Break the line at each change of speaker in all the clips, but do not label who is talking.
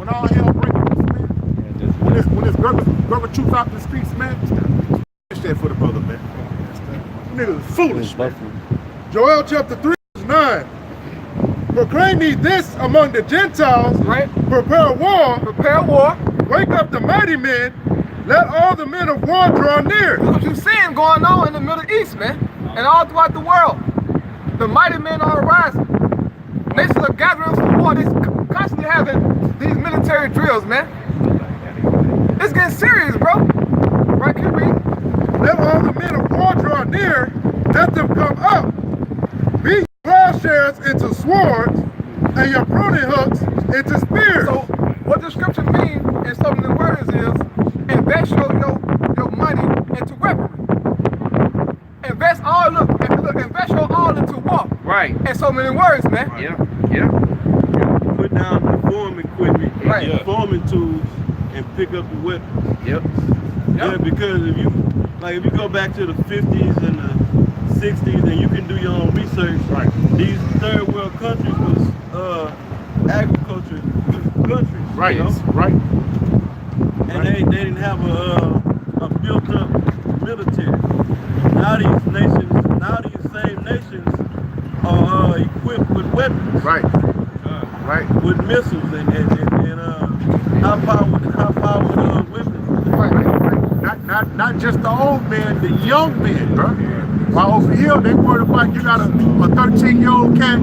when all hell breaks loose, man. When this Gorbachev out in the streets, man. Finish that for the brother, man. Niggas is foolish, man. Joel chapter 3, verse 9. Proclaim ye this among the Gentiles.
Right.
Prepare war.
Prepare war.
Wake up the mighty men. Let all the men of war draw near.
That's what you're seeing going on in the Middle East, man. And all throughout the world. The mighty men are rising. Nations are gathering for war. They're constantly having these military drills, man. It's getting serious, bro. Right, can you read?
Let all the men of war draw near. Let them come up. Beat plowshares into swords and your pruning hooks into spears.
So what the scripture means in so many words is invest your money into weaponry. Invest your all into war.
Right.
In so many words, man.
Yeah.
Put down the farm equipment,
Right.
the farming tools, and pick up the weapons.
Yep.
Yeah, because if you go back to the 50s and the 60s, and you can do your own research.
Right.
These third world countries was agriculture countries.
Right,
You know?
right.
And they didn't have a built up military. Now these same nations are equipped with weapons.
Right. Right.
With missiles and high powered weapons.
Right. Not just the old men, the young men, bro. While over here, they worried about you got a 13-year-old cat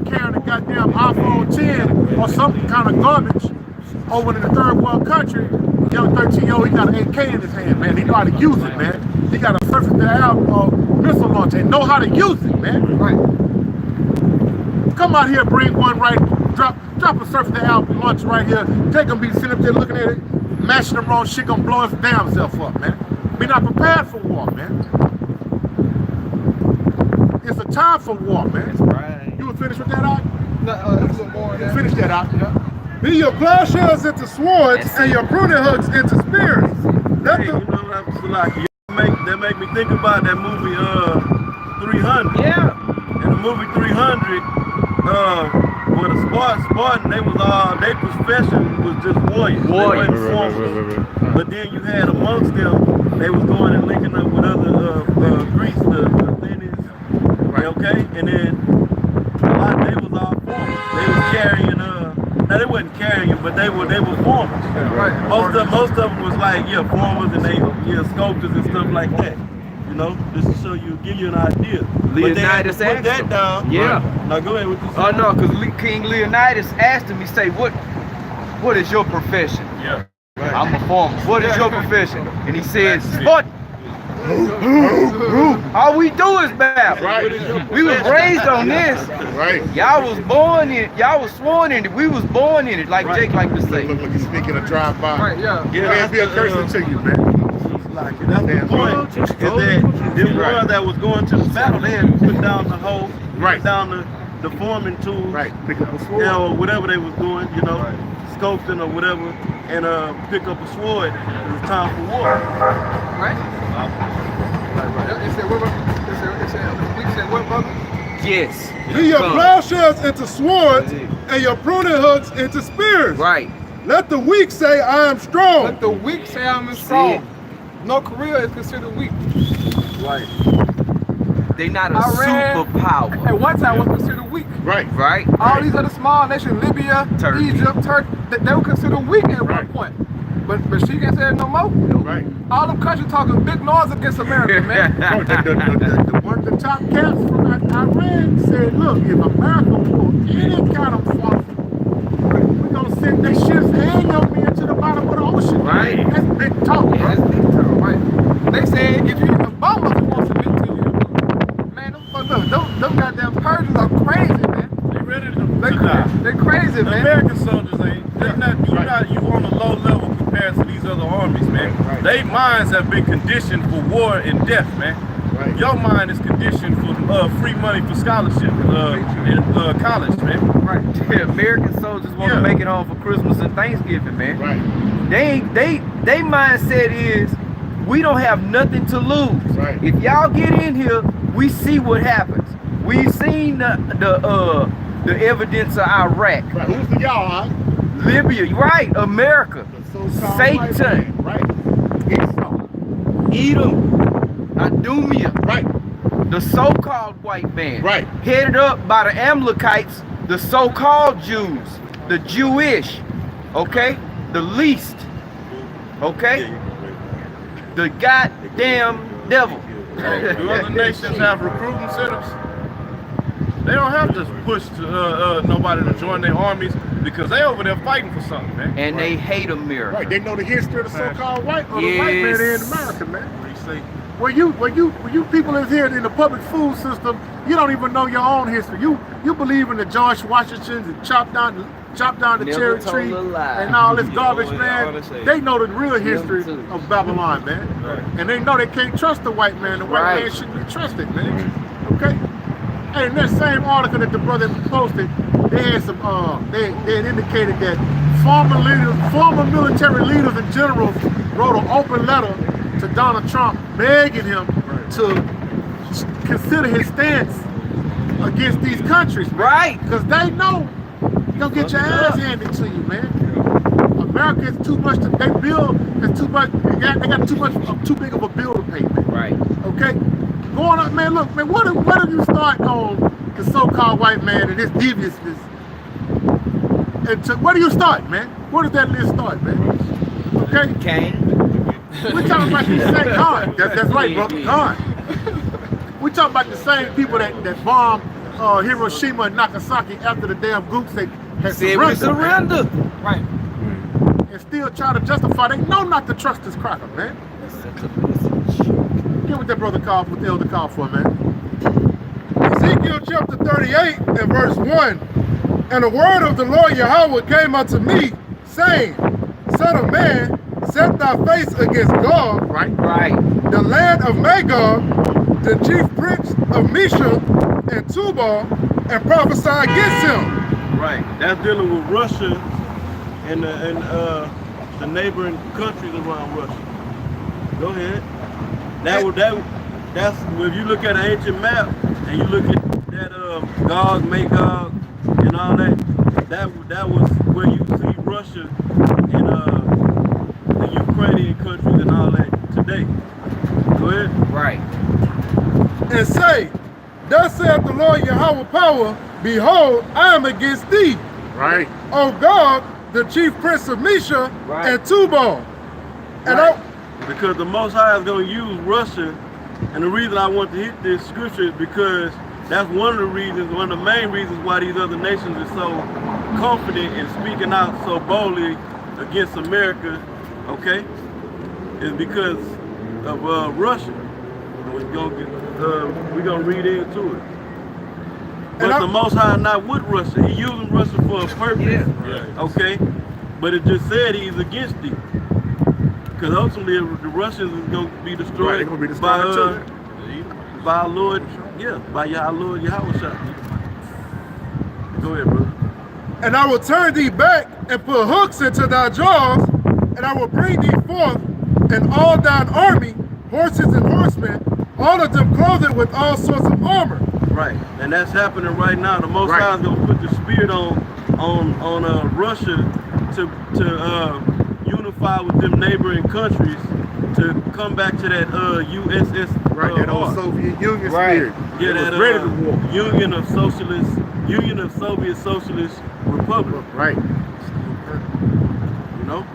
carrying a goddamn iPhone 10 or some kind of garbage over in the third world country. Young 13-year-old, he got an AK in his hand, man. He know how to use it, man. He got a surface to air missile launcher and know how to use it, man.
Right.
Come out here, bring one right, drop a surface to air launcher right here. Jake gonna be sitting up there looking at it, mashing the wrong shit, gonna blow his damn self up, man. We not prepared for war, man. It's a time for war, man.
Right.
You would finish with that out?
No, a little more than that.
Finish that out.
Yeah.
Be your plowshares into swords and your pruning hooks into spears.
Hey, you know what I'm saying? Like, that make me think about that movie 300.
Yeah.
In the movie 300, well, the Spartan, they was their profession was just warriors. They wasn't farmers. But then you had amongst them, they was going and linking up with other Greece, the Athenians, okay? And then they was all farmers. They was carrying now they wasn't carrying, but they were farmers.
Right.
Most of them was like farmers and they sculptors and stuff like that. You know, just to show you, give you an idea.
Leonidas
put
asked
that
him.
down.
Yeah.
Now go ahead with this.
Oh no, because King Leonidas asked him. He say, "What is your profession?"
Yeah.
I'm a farmer. What is your profession? And he said, "Spartan." All we do is battle.
Right.
We was raised on this.
Right.
Y'all was born in it. Y'all was sworn in it. We was born in it, like Jake like to say.
Look, he's speaking of drive-by.
Right, yeah.
It'll be a cursing to you, man.
That's the point. Is that them ones that was going to the battle, they had to put down the hoe,
Right.
put down the forming tools,
Right. Pick up a sword.
or whatever they was doing, sculpting or whatever, and pick up a sword. It was time for war.
Right? It said, what, brother?
Yes.
Be your plowshares into swords and your pruning hooks into spears.
Right.
Let the weak say, I am strong.
Let the weak say I'm strong. North Korea is considered weak.
Right.
They not a
Iran,
superpower.
At one time was considered weak.
Right.
Right.
All these other small nations, Libya,
Turkey.
Egypt, Turkey, they were considered weak at
Right.
one point. But she can't say it no more.
Right.
All them countries talking big noise against America, man.
Bro, the top cats from Iran said, look, if America pull any kind of force, we're going to send their ships and your men to the bottom of the ocean.
Right.
That's big talk, bro.
That's big talk, right? They said if Obama wants to submit to you, man, them goddamn Persians are crazy, man.
They ready to
They crazy,
The
man.
American soldiers ain't. You on a low level compared to these other armies, man.
Right.
Their minds have been conditioned for war and death, man.
Right.
Your mind is conditioned for free money for scholarship in college, man.
Right.
The American soldiers want to make it home for Christmas and Thanksgiving, man.
Right.
They mindset is we don't have nothing to lose.
Right.
If y'all get in here, we see what happens. We've seen the evidence of Iraq.
Right. Who's the y'all, huh?
Libya, right? America,
The so-called white
Satan,
man, right? Esau,
Edom, Idumea,
right?
the so-called white man,
Right.
headed up by the Amalekites, the so-called Jews, the Jewish, okay, the least, okay, the goddamn devil.
Do other nations have recruiting centers? They don't have to push nobody to join their armies because they over there fighting for something, man.
And they hate America.
Right, they know the history of the so-called white, or the white man here in America, man.
What do you say?
When you people is here in the public food system, you don't even know your own history. You believe in the George Washingtons and chop down the
Never
cherry
told
tree
a lie.
and all this garbage,
Always
man.
say.
They know the real history
too.
of Babylon, man.
Right.
And they know they can't trust the white man. The white
Right.
man shouldn't be trusted, man. Okay? And in that same article that the brother posted, they had some they had indicated that former military leaders and generals wrote an open letter to Donald Trump begging him to consider his stance against these countries, man.
Right.
Because they know you're gonna get your ass handed to you, man. America is too much to they build. It's too much. They got too big of a bill to pay, man.
Right.
Okay, going up, man. Look, man. What if you start on the so-called white man and his deviousness? And where do you start, man? Where does that list start, man? Okay,
Cain.
we're talking about these same God. That's right, brother. God. We're talking about the same people that bombed Hiroshima and Nagasaki after the damn goops they had
Said we surrender.
Right.
and still try to justify. They know not to trust this cracker, man. Get what that brother called, what the elder called for, man.
Ezekiel chapter 38 and verse 1. And the word of the Lord Yahweh came unto me, saying, Son of man, set thy face against Gog,
Right?
Right.
the land of Magog, the chief prince of Mesha and Tubal, and prophesy against him.
Right. That's dealing with Russia and the neighboring countries around Russia. Go ahead. That's if you look at an ancient map and you look at that Gog, Magog, and all that was where you see Russia and the Ukrainian countries and all that today. Go ahead.
Right.
And say, Thus saith the Lord Yahweh power, Behold, I am against thee,
Right.
O Gog, the chief prince of Mesha
Right.
and Tubal. And
Right.
Because the Most High is going to use Russia, and the reason I want to hit this scripture is because that's one of the reasons, one of the main reasons why these other nations are so confident in speaking out so boldly against America, okay, is because of Russia. And we're gonna read into it. But the Most High not with Russia. He using Russia for a purpose, okay? But it just said he's against it. Because ultimately the Russians is going to be destroyed,
Right, they're gonna be destroyed
by our Lord, by our Lord Yahweh. Go ahead, brother.
And I will turn thee back and put hooks into thy jaws, and I will bring thee forth, and all thine army, horses and horsemen, all of them clothed with all sorts of armor.
Right, and that's happening right now. The Most High is going to put the spirit on Russia to unify with them neighboring countries to come back to that USS.
Right. That old Soviet Union spirit.
Yeah,
It was
that
ready to war.
Union of Soviet Socialist Republic.
Right.
You know?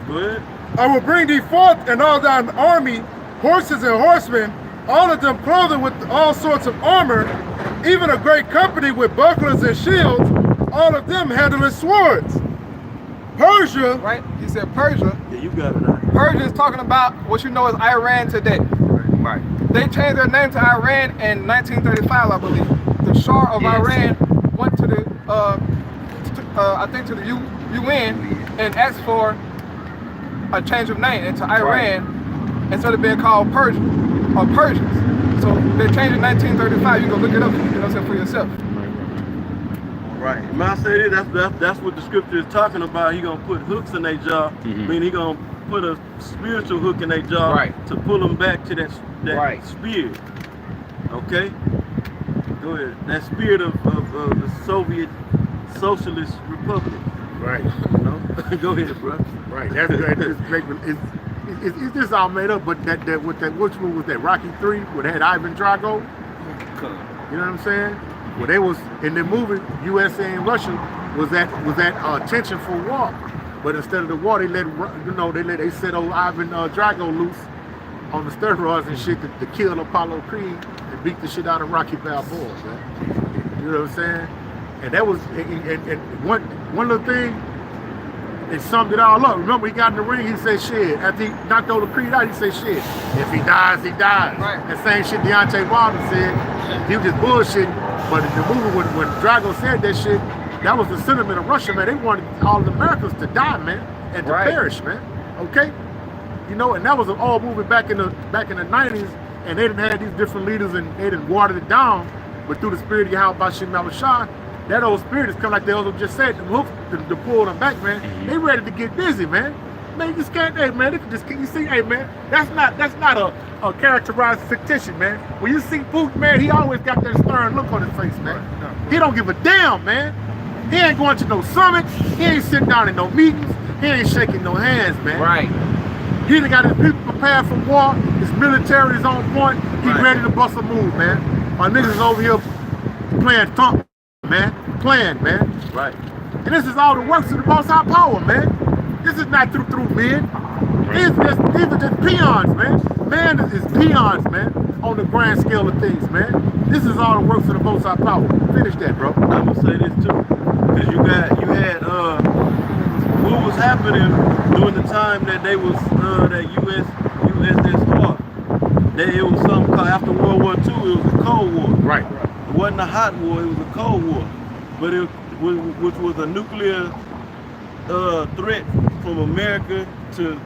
Go ahead.
I will bring thee forth, and all thine army, horses and horsemen, all of them clothed with all sorts of armor, even a great company with bucklers and shields, all of them handling swords. Persia,
Right? He said Persia.
Yeah, you got it out.
Persia is talking about what you know as Iran today.
Right.
They changed their name to Iran in 1935, I believe. The Shah of Iran went to the, I think to the UN and asked for a change of name into Iran instead of being called Persia or Persians. So they changed in 1935. You can look it up, you know what I'm saying, for yourself.
Right. When I say that's what the scripture is talking about. He gonna put hooks in their jaw. Meaning he gonna put a spiritual hook in their jaw to pull them back to that spirit. Okay. Go ahead. That spirit of the Soviet Socialist Republic.
Right.
You know? Go ahead, bro.
Right. That's it's just all made up. But that which one was that? Rocky 3, where they had Ivan Drago. You know what I'm saying? Well, they was in the movie USA and Russia was that tension for war, but instead of the war, they set old Ivan Drago loose on the steroids and shit to kill Apollo Creed and beat the shit out of Rocky Balboa, man. You know what I'm saying? And that was and one little thing. It summed it all up. Remember, he got in the ring, he said shit. After he knocked over Creed out, he said shit. If he dies, he dies.
Right.
That same shit Deontay Wilder said. He was just bullshitting. But in the movie, when Drago said that shit, that was the sentiment of Russia, man. They wanted all the Americans to die, man, and to perish, man. Okay? You know, and that was an old movie back in the 90s, and they didn't have these different leaders and they didn't water it down. But through the spirit of Yahweh Bashim Yahushua, that old spirit is kind of like the elder just said, to pull them back, man. They ready to get busy, man. Man, you just can't, hey, man, you see, hey, man, that's not a characterized fictitious, man. When you see Putin, man, he always got that stern look on his face, man. He don't give a damn, man. He ain't going to no summit. He ain't sitting down in no meetings. He ain't shaking no hands, man.
Right.
He done got his people prepared for war. His military is on point. He ready to bust a move, man. My niggas over here playing thump, man. Playing, man.
Right.
And this is all the works of the Most High Power, man. This is not through men. These are just peons, man. Man is peons, man, on the grand scale of things, man. This is all the works of the Most High Power. Finish that, bro.
I'm gonna say this too, because you had what was happening during the time that they was that USSR. It was something called, after World War II. It was a Cold War.
Right.
It wasn't a hot war. It was a Cold War, but which was a nuclear threat from America to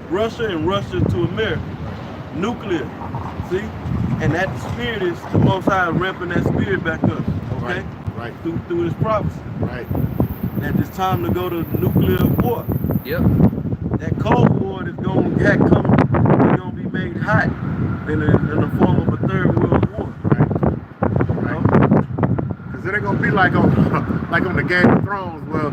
Russia and Russia to America. Nuclear. See? And that spirit is the Most High ramping that spirit back up. Okay?
Right.
Through this prophecy.
Right.
That it's time to go to nuclear war.
Yep.
That Cold War is gonna be made hot in the form of a third world war.
Right. Cause it ain't gonna be like on the Game of Thrones, well,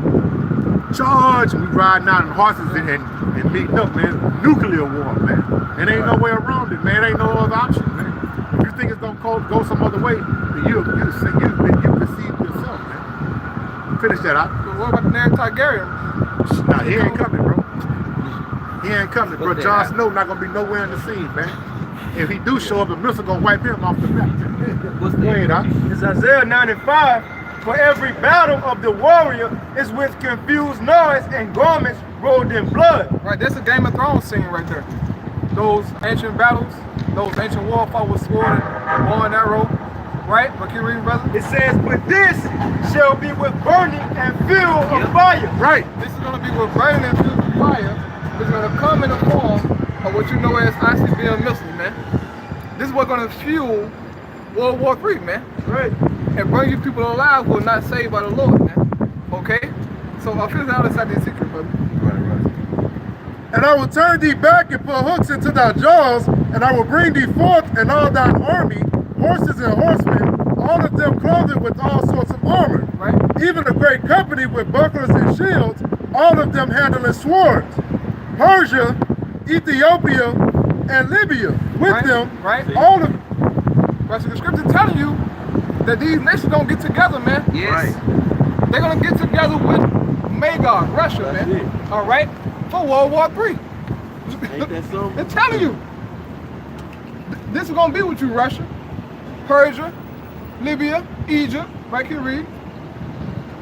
charge, and we riding out on horses and meeting up, man. Nuclear war, man. It ain't no way around it, man. It ain't no other option, man. If you think it's gonna go some other way, then you perceive yourself, man. Finish that out.
What about the Daenerys Targaryen?
Nah, he ain't coming, bro. He ain't coming, bro. Jon Snow not gonna be nowhere in the scene, man. If he do show up, the missile gonna wipe him off the map.
What's
Go ahead, huh?
It's Isaiah 95. For every battle of the warrior is with confused noise and garments rolled in blood.
Right, that's a Game of Thrones scene right there. Those ancient battles, those ancient war fought with sword and bow and arrow. Right? What can you read, brother?
It says, but this shall be with burning and fuel of fire.
Right.
This is going to be with burning and fuel of fire. It's going to come in the form of what you know as ICBM missiles, man. This is what's going to fuel World War III, man.
Right.
And bring you people alive who are not saved by the Lord, man. Okay? So I'll figure out inside this secret, brother.
Right.
And I will turn thee back and put hooks into thy jaws, and I will bring thee forth and all thine army, horses and horsemen, all of them clothed with all sorts of armor.
Right?
Even a great company with bucklers and shields, all of them handling swords. Persia, Ethiopia, and Libya with them.
Right?
All of
Right, so the scripture telling you that these nations gonna get together, man.
Yes.
They're gonna get together with Magog, Russia,
That's
man.
it.
All right, for World War III.
Ain't that something?
They're telling you, this is gonna be with you, Russia, Persia, Libya, Egypt. Right here, read.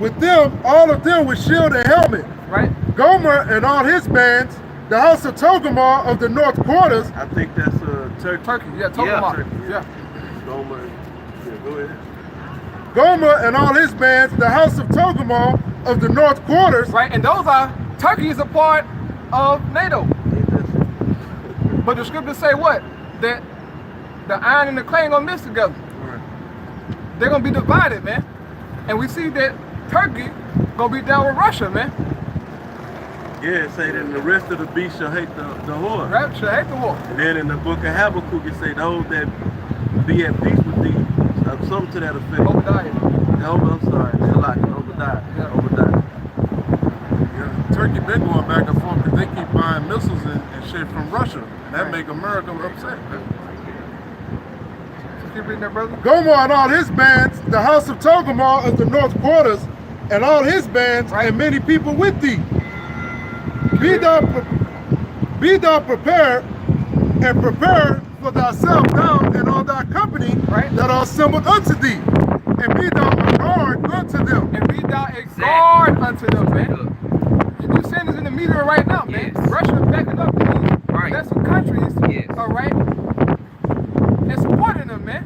with them, all of them with shield and helmet.
Right.
Gomer and all his bands, the house of Togarmah of the north quarters.
I think that's Turkey.
Turkey, yeah, Togarmah. Yeah.
Gomer. Yeah, go ahead.
Gomer and all his bands, the house of Togarmah of the north quarters.
Right, and those are, Turkey is a part of NATO. But the scriptures say what? That the iron and the clay ain't gonna mix together.
Right.
They're gonna be divided, man. And we see that Turkey gonna be down with Russia, man.
Yeah, it say that the rest of the beast shall hate the whore.
Right? Should hate the war.
And then in the book of Habakkuk, it say those that be at peace with thee, something to that effect.
Obadiah.
I'm sorry, Obadiah.
Yeah.
Obadiah.
Turkey been going back and forth because they keep buying missiles and shit from Russia, and that make America upset.
Keep reading that, brother.
Gomor and all his bands, the house of Togomar is the north quarters, and all his bands, and many people with thee. Be thou prepared, and prepare for thyself down and all thy company that are assembled unto thee, and be thou a guard unto them.
And be thou a guard unto them, man. You're seeing this in the media right now, man. Russia is backing up these lesser countries, all right, and supporting them, man.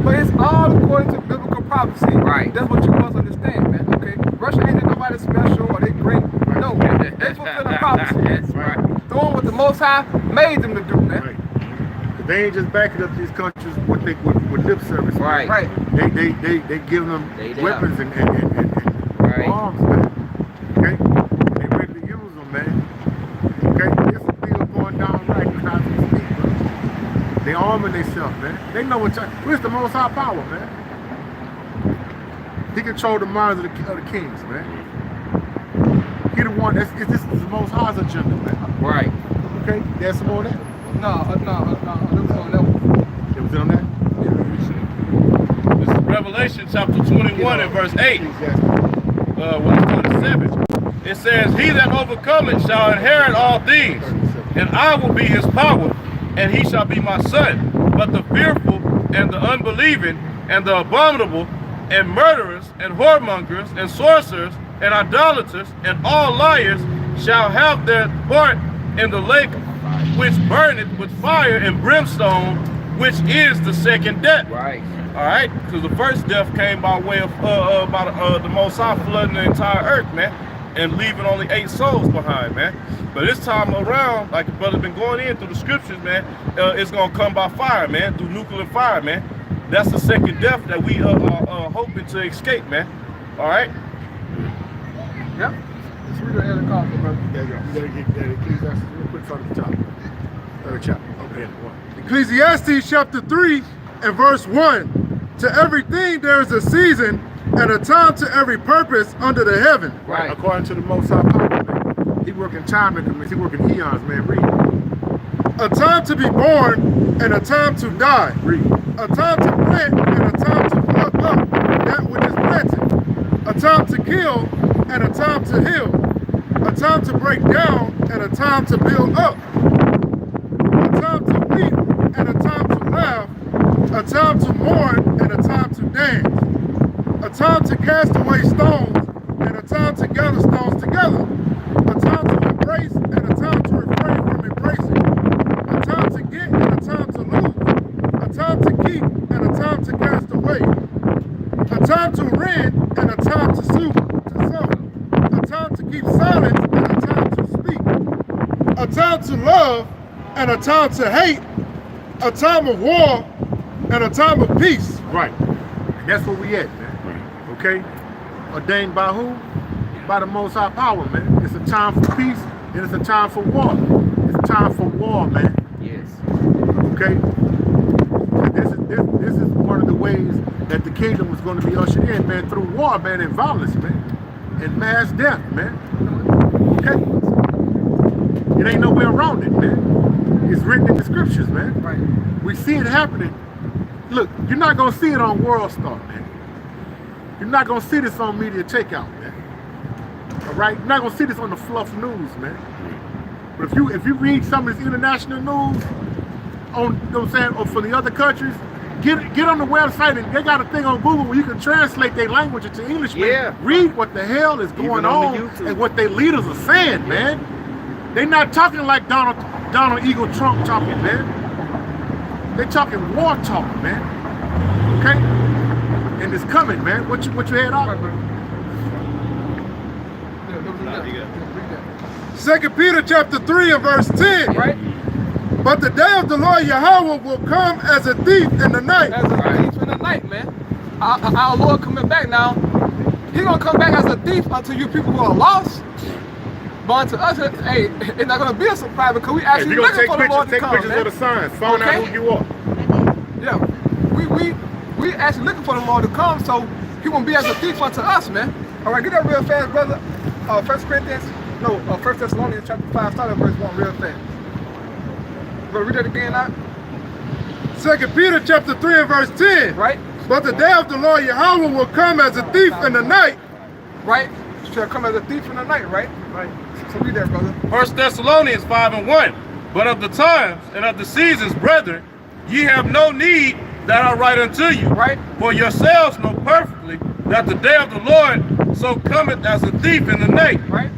But it's all according to biblical prophecy. Right. That's what you must understand, man. Okay. Russia ain't nobody special or they great. No, they fulfill the prophecy. That's right. Doing what the Most High made them to do, man.
Right. They ain't just backing up these countries with lip service.
Right.
Right.
They give them weapons and arms, man. Okay. They ready to use them, man. Okay. There's a bill going down right now as we speak, bro. They arming themselves, man. They know where's the Most High power, man. He controlled the minds of the kings, man. He the one this is the Most High's agenda, man.
Right.
Okay. There's some more of that.
No. It was on that one.
It was on that.
This is Revelation chapter 21 and verse 8. 27. It says, he that overcometh shall inherit all things, and I will be his power, and he shall be my son. But the fearful and the unbelieving and the abominable and murderers and whoremongers and sorcerers and idolaters and all liars shall have their part in the lake which burneth with fire and brimstone, which is the second death.
Right.
All right, because the first death came by way of the Most High flooding the entire earth, man, and leaving only 8 souls behind, man. But this time around, like the brother been going in through the scriptures, man, it's gonna come by fire, man, through nuclear fire, man. That's the second death that we are hoping to escape, man. All right.
Yep. Let's read the other copy, brother.
There you go. You gotta get that Ecclesiastes real quick from the top. Third chapter. Okay. 1.
Ecclesiastes chapter 3 and verse 1. To everything there is a season and a time to every purpose under the heaven.
Right. According to the Most High power, man. He working time increments. He working eons, man. Read.
A time to be born and a time to die.
Read.
A time to plant and a time to pluck up that which is planted. A time to kill and a time to heal. A time to break down and a time to build up. A time to weep and a time to laugh. A time to mourn and a time to dance. A time to cast away stones and a time to gather stones together. A time to embrace and a time to refrain from embracing. A time to get and a time to lose. A time to keep and a time to cast away. A time to rend and a time to sow. A time to keep silent and a time to speak. A time to love and a time to hate. A time of war and a time of peace.
Right. And that's where we at, man. Right. Okay? Ordained by who? By the Most High power, man. It's a time for peace and it's a time for war. It's a time for war, man.
Yes.
Okay? This is one of the ways that the kingdom is going to be ushered in, man, through war, man, and violence, man. And mass death, man. Okay? It ain't no way around it, man. It's written in the scriptures, man.
Right.
We see it happening. Look, you're not gonna see it on World Star, man. You're not gonna see this on Media Takeout, man. All right, you're not gonna see this on the fluff news, man. But if you read some of this international news on, you know what I'm saying, or for the other countries, get on the website and they got a thing on Google where you can translate their language into English. Man.
Yeah.
Read what the hell is going on and what their leaders are saying, man. They're not talking like Donald Eagle Trump talking, man. They talking war talk, man. Okay? And it's coming, man. What you had out?
Second Peter chapter 3 and verse 10.
Right?
But the day of the Lord Yahweh will come as a thief in the night.
As a thief in the night, man. Our Lord coming back now. He's gonna come back as a thief unto you people who are lost. But unto us, hey, it's not gonna be a surprise because we actually looking for the Lord to come.
Take pictures of the signs. Find out who you are.
Yeah, we actually looking for the Lord to come, so he won't be as a thief unto us, man. All right, get that real fast, brother. 1 Corinthians No, 1 Thessalonians chapter 5, start at verse 1 real fast. But read that again, now.
2 Peter chapter 3 and verse 10.
Right?
But the day of the Lord Yahweh will come as a thief in the night.
Right? Shall come as a thief in the night, right? Right. So read that, brother.
1 Thessalonians 5 and 1. But of the times and of the seasons, brethren, ye have no need that I write unto you.
Right.
For yourselves know perfectly that the day of the Lord so cometh as a thief in the night.
Right?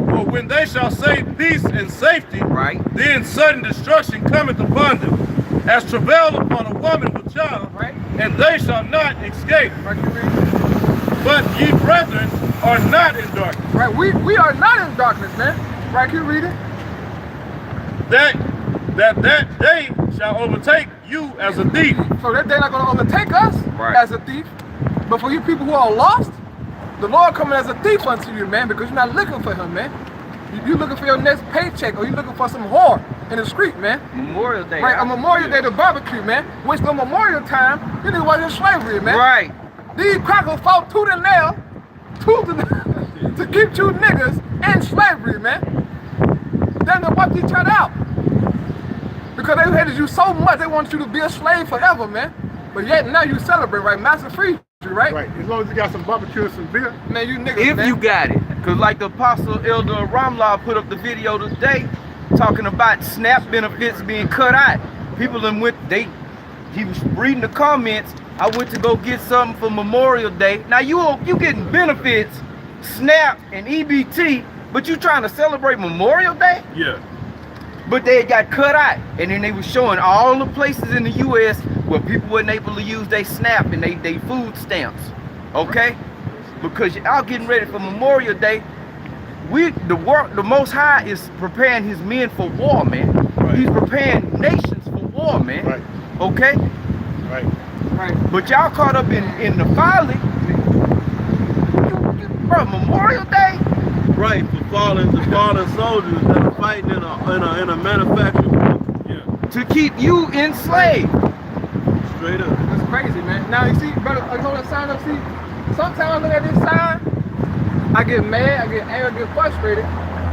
For when they shall say peace and safety,
Right.
then sudden destruction cometh upon them, as travail upon a woman with child,
Right.
and they shall not escape.
Right, you read.
But ye brethren are not in darkness,
Right, we are not in darkness, man. Right, you read it.
that day shall overtake you as a thief.
So that they're not going to overtake us
Right.
as a thief. But for you people who are lost, the Lord coming as a thief unto you, man, because you're not looking for him, man. You looking for your next paycheck, or you looking for some whore in the street, man.
Memorial Day.
Right, a Memorial Day to barbecue, man. Which the Memorial time, you niggas was in slavery, man.
Right.
These crackers fought tooth and nail to keep you niggas in slavery, man. Then they wiped each other out. Because they hated you so much, they wanted you to be a slave forever, man. But yet now you celebrate, right? Master freed you, right?
Right. As long as you got some barbecue and some beer.
Man, you niggas,
If
man.
you got it. Because like the Apostle Elder Ramlah put up the video today talking about SNAP benefits being cut out. People then he was reading the comments. I went to go get something for Memorial Day. Now you getting benefits, SNAP and EBT, but you trying to celebrate Memorial Day?
Yeah.
But they got cut out, and then they were showing all the places in the U.S. where people weren't able to use their SNAP and they food stamps, okay? Because y'all getting ready for Memorial Day. The Most High is preparing His men for war, man.
Right.
He's preparing nations for war, man.
Right.
Okay?
Right.
Right.
But y'all caught up in the folly. Bro, Memorial Day.
Right, for fallen soldiers that are fighting in a manufacturing plant.
Yeah.
To keep you enslaved.
Straight up.
That's crazy, man. Now you see, brother, you know that sign up, see? Sometimes I look at this sign, I get mad, I get angry, I get frustrated.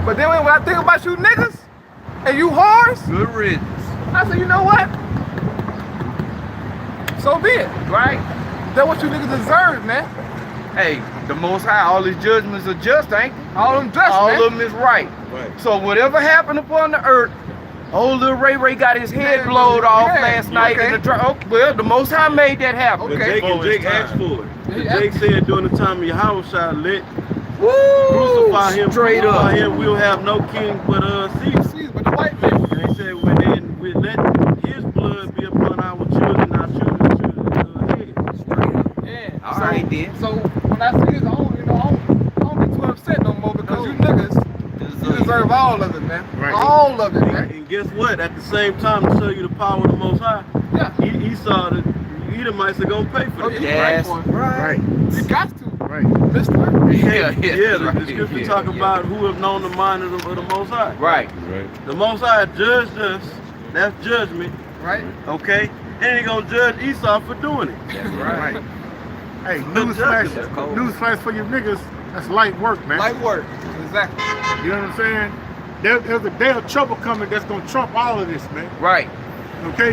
But then when I think about you niggas and you whores,
Good riddance.
I say, you know what? So be it.
Right?
That's what you niggas deserve, man.
Hey, the Most High, all His judgments are just, ain't they?
All them just,
All
man.
of them is right.
Right.
So whatever happened upon the earth, old little Ray got his head
Yeah,
blowed off
yeah,
last night
okay.
in the truck. Oh, well, the Most High made that happen.
But
Okay.
Jake asked for it.
He
But Jake said during the time of Yahweh let
Woo!
crucify him,
Straight
crucify
up.
him, we'll have no king but Caesar.
See, but the white man.
And they said, well then we let his blood be upon our children, our children's heads.
Yeah.
All right, then.
So when I see this, I don't get too upset no more because you niggas, you deserve all of it, man.
Right.
All of it, man.
And guess what? At the same time, to show you the power of the Most High,
Yeah.
he saw that Edomites are gonna pay for
Oh,
this.
yeah.
Yes.
Right.
You got to.
Right.
Mister.
Yeah,
The scripture talk about who have known the mind of the Most High.
Right.
The Most High judged us. That's judgment.
Right?
Okay? And he gonna judge Esau for doing it.
Right. Hey,
That's
newsflash for you niggas. That's light work, man.
Light work. Exactly.
You know what I'm saying? There's a day of trouble coming that's gonna trump all of this, man.
Right.
Okay?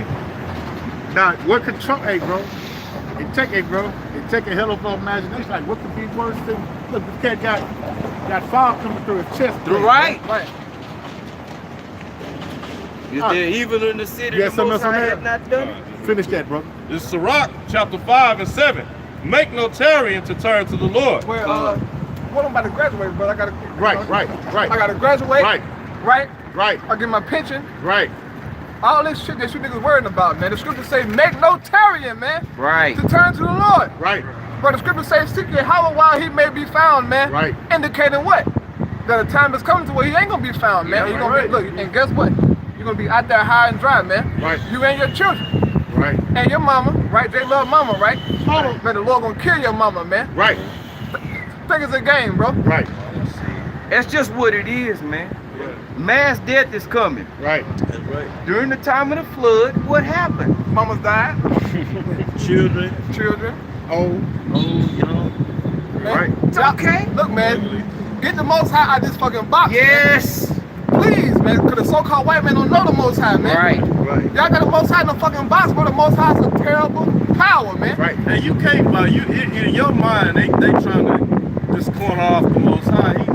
Now, what could trump, hey, bro? It take a hell of an imagination. Like, what could be worse than, look, this cat got fire coming through his chest.
Right.
Right.
Is there evil in the city?
You got
The
something
Most
else on
High
that?
have not done it?
Finish that, bro.
This is Sirach, chapter 5 and 7. Make no tarrying to turn to the Lord.
Well, what I'm about to graduate, but I gotta.
Right.
I gotta graduate.
Right.
Right.
Right.
I get my pension.
Right.
All this shit that you niggas worrying about, man. The scriptures say, make no tarrying, man.
Right.
To turn to the Lord.
Right.
But the scriptures say, seek Yahweh while he may be found, man.
Right.
Indicating what? That a time is coming to where he ain't gonna be found, man.
Yeah,
You're gonna
right.
be, look, and guess what? You're gonna be out there high and dry, man.
Right.
You and your children.
Right.
And your mama, right? They love mama, right?
Right.
Man, the Lord gonna kill your mama, man.
Right.
Think it's a game, bro.
Right.
That's just what it is, man. Mass death is coming.
Right.
That's right.
During the time of the flood, what happened?
Mamas died.
Children,
Children.
Oh.
old, young.
Man.
Right.
It's okay.
Look, man. Get the Most High out of this fucking box.
Yes.
Man. Please, man, because the so-called white man don't know the Most High, man.
Right.
Y'all got the Most High in the fucking box, but the Most High is a terrible power, man.
Right.
And you can't, in your mind, they trying to just corner off the Most High.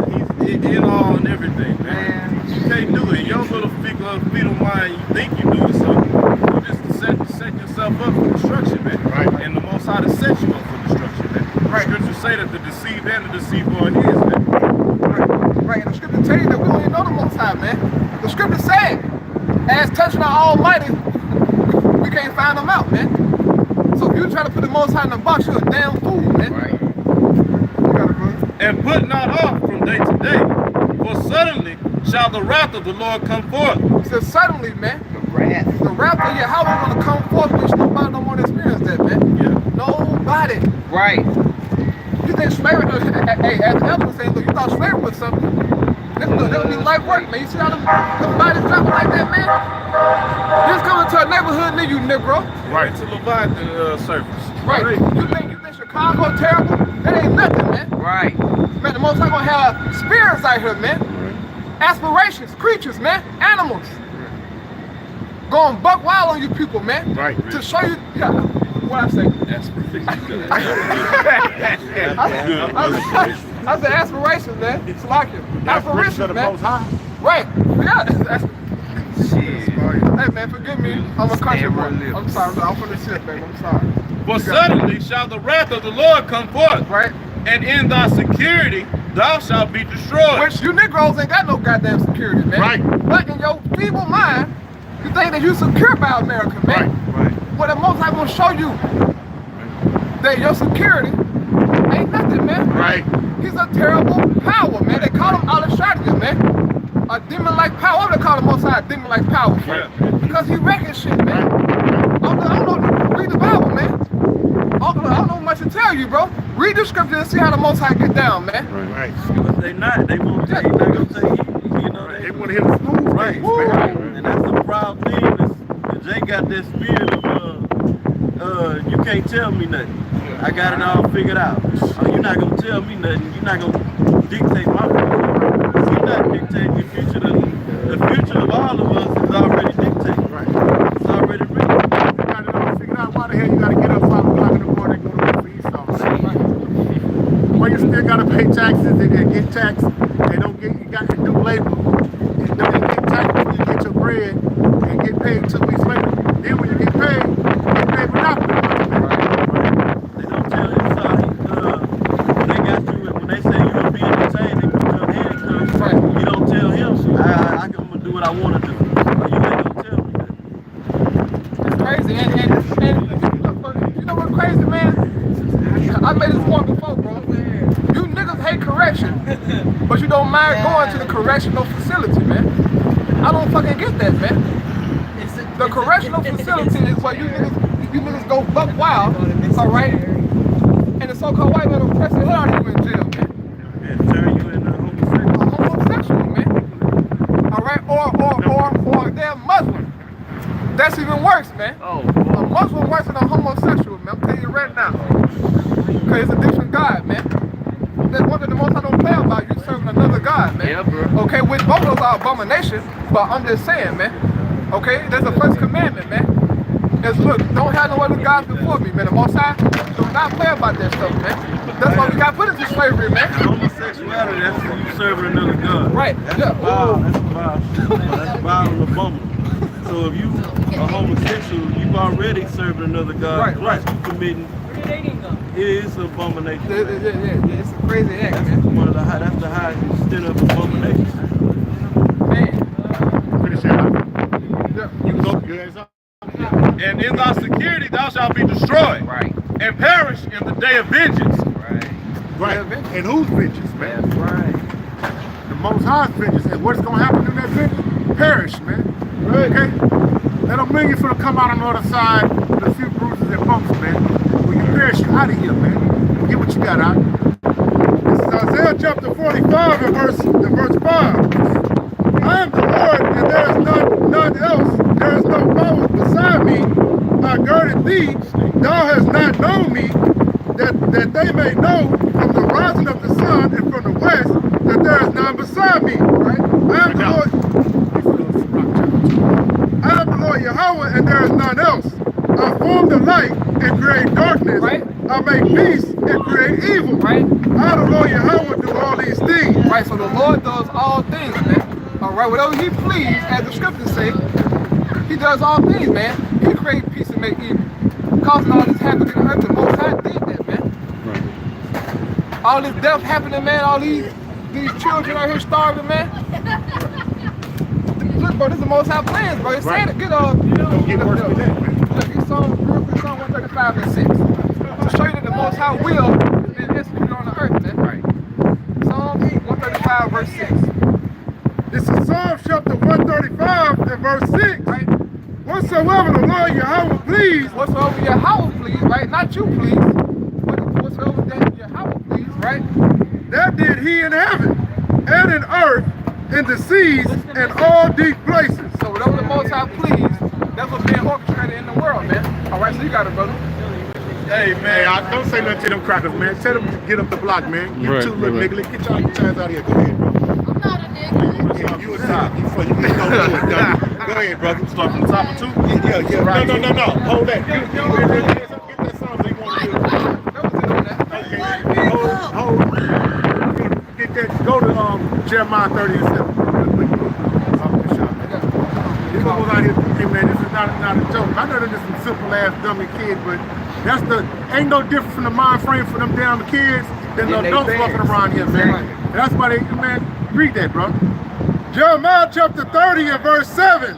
He's in all and everything, man. You can't do it. Your little fetal mind, you think you're doing something. You just set yourself up for destruction, man.
Right.
And the Most High to set you up for destruction, man.
Right.
Scriptures say that the deceived and the deceiver is, man.
Right, and the scripture tell you that we don't even know the Most High, man. The scripture said, as touching our Almighty, we can't find them out, man. So if you try to put the Most High in the box, you're a damn fool, man.
Right.
You gotta go.
And put not off from day to day, for suddenly shall the wrath of the Lord come forth.
He said, suddenly, man,
The wrath.
the wrath of Yahweh gonna come forth, which nobody don't want to experience that, man.
Yeah.
Nobody.
Right.
You think slavery, hey, as the elder was saying, look, you thought slavery was something. That would be light work, man. You see how them bodies dropping like that, man? This coming to a neighborhood near you, Negro.
Right to Leviathan surface.
Right. You think Chicago terrible? That ain't nothing, man.
Right.
Man, the Most High gonna have spirits out here, man. Aspirations, creatures, man, animals. Going buck wild on you people, man.
Right.
To show you, yeah, what I say. I said aspirations, man. It's like it. Aspirations,
of the
man.
Most High.
Right. Yeah.
Shit.
Hey, man, forgive me. I'm a country boy.
Stand
I'm sorry. I'm from the shit, baby. I'm sorry.
For suddenly shall the wrath of the Lord come forth,
Right.
and in thy security thou shalt be destroyed.
Which you Negroes ain't got no goddamn security, man.
Right.
But in your feeble mind, you think that you secure by America, man.
Right.
Well, the Most High gonna show you that your security ain't nothing, man.
Right.
He's a terrible power, man. They call him Al-Shaddai, man. A demon-like power. Why would they call the Most High a demon-like power?
Yeah.
Because he wrecking shit, man. I don't know. Read the Bible, man. I don't know much to tell you, bro. Read the scripture and see how the Most High get down, man.
Right.
They not gonna tell you, you know,
They want to hear the smooth
right,
things, man.
and that's the proud thing. Is Jay got that spirit of you can't tell me nothing. I got it all figured out. You're not gonna tell me nothing. You're not gonna dictate my future. You're not dictating the future. The future of all of us is already dictated.
Right.
It's already written.
You got it all figured out. Why the hell you got to get up 5 o'clock in the morning and go to work for Esau? Well, you still got to pay taxes and get taxed. And don't get, you got to do labor. And don't get taxed when you get your bread and get paid 2 weeks later. Then when you get paid monopoly.
They don't tell you, when they got you, when they say you're gonna be entertained, they put your handcuffs.
Right.
You don't tell him, I'm gonna do what I want to do. You ain't gonna tell me that.
It's crazy. And you know what's crazy, man? I made this point before, bro. You niggas hate correction, but you don't mind going to the correctional facility, man. I don't fucking get that, man. The correctional facility is where you niggas go buck wild, all right? And the so-called white man will press the hell out of you in jail, man.
And turn you into a homosexual.
A homosexual, man. All right, or a damn Muslim. That's even worse, man.
Oh.
A Muslim worse than a homosexual, man. I'm telling you right now. Because it's a different God, man. That's one thing the Most High don't play about. You serving another God, man.
Yeah, bro.
Okay, which both of those are abominations, but I'm just saying, man. Okay, that's the first commandment, man. Is look, don't have no other gods before me, man. The Most High do not play about that stuff, man. That's why we got put into slavery, man.
Homosexuality, that's you serving another God.
Right,
That's
yeah.
vile. That's vile. That's vile and abominable. So if you are homosexual, you've already serving another God.
Right,
Plus
right.
you committing. It is an abomination.
Yeah, it's a crazy act,
That's
man.
one of the high. That's the highest extent of abomination.
Man.
Finish that up.
Yeah.
You can go. You guys up.
And in thy security thou shalt be destroyed,
Right.
and perish in the day of vengeance.
Right.
Right. And whose vengeance, man?
That's right.
The Most High's vengeance. And what's going to happen in that vengeance? Perish, man. Okay? That $1 million for to come out on the other side with a few bruises and bumps, man. When you perish, you're out of here, man. Get what you got out.
This is Isaiah chapter 45 and verse 5. I am the Lord, and there is none else. There is no power beside me. I girded thee. Thou hast not known me, that they may know from the rising of the sun and from the west that there is none beside me.
Right?
I am the Lord Yahweh, and there is none else. I form the light and create darkness.
Right.
I make peace and create evil.
Right.
I, the Lord Yahweh, do all these things.
Right, so the Lord does all things, man. All right, whatever he please, as the scriptures say, he does all things, man. He create peace and make evil. Causing all this happening in the earth, the Most High did that, man. Right. All this death happening, man. All these children out here starving, man. Look, bro, this is the Most High plans, bro. It's saying it. Get worse than that, man. Look, it's Psalm 135 and 6. To show you that the Most High will has been executed on the earth, man. Right. Psalm 135 verse 6.
This is Psalm chapter 135 and verse 6.
Right.
Whatsoever the Lord Yahweh please,
Whatsoever Yahweh please, right? Not you please. Whatsoever that Yahweh please, right?
that did he in heaven and in earth, in the seas, and all deep places.
So whatever the Most High please, that's what's being orchestrated in the world, man. All right, so you got it, brother.
Hey, man, I don't say nothing to them crackers, man. Tell them to get up the block, man. You two little nigga. Get y'all chance out here. Go ahead, bro.
I'm not a nigga.
Yeah, you a top. You can go do it, dummy. Go ahead, brother.
Start from the top of two.
Yeah, right. No. Hold that. Get that song so you want to do it.
That was it on that.
Okay. Hold. Get that. Go to Jeremiah 30 and 7. These folks out here, hey man, this is not a joke. I know they're just some simple ass dummy kids, but that's ain't no different from the mind frame for them damn kids than the adults walking around here, man. And that's why they, man, read that, bro.
Jeremiah chapter 30 and verse 7.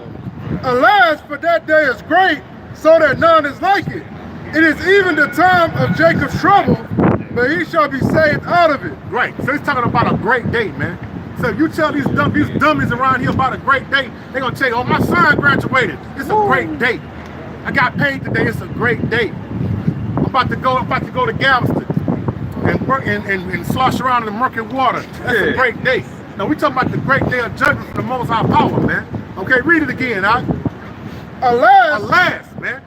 Alas, for that day is great, so that none is like it. It is even the time of Jacob's trouble, but he shall be saved out of it.
Right. So he's talking about a great day, man. So if you tell these dummies around here about a great day, they're gonna tell you, oh, my son graduated. It's a great day. I got paid today. It's a great day. I'm about to go to Galveston and work and slosh around in the murky water. That's a great day. Now we talking about the great day of judgment from the Most High power, man. Okay, read it again, huh?
Alas,
man.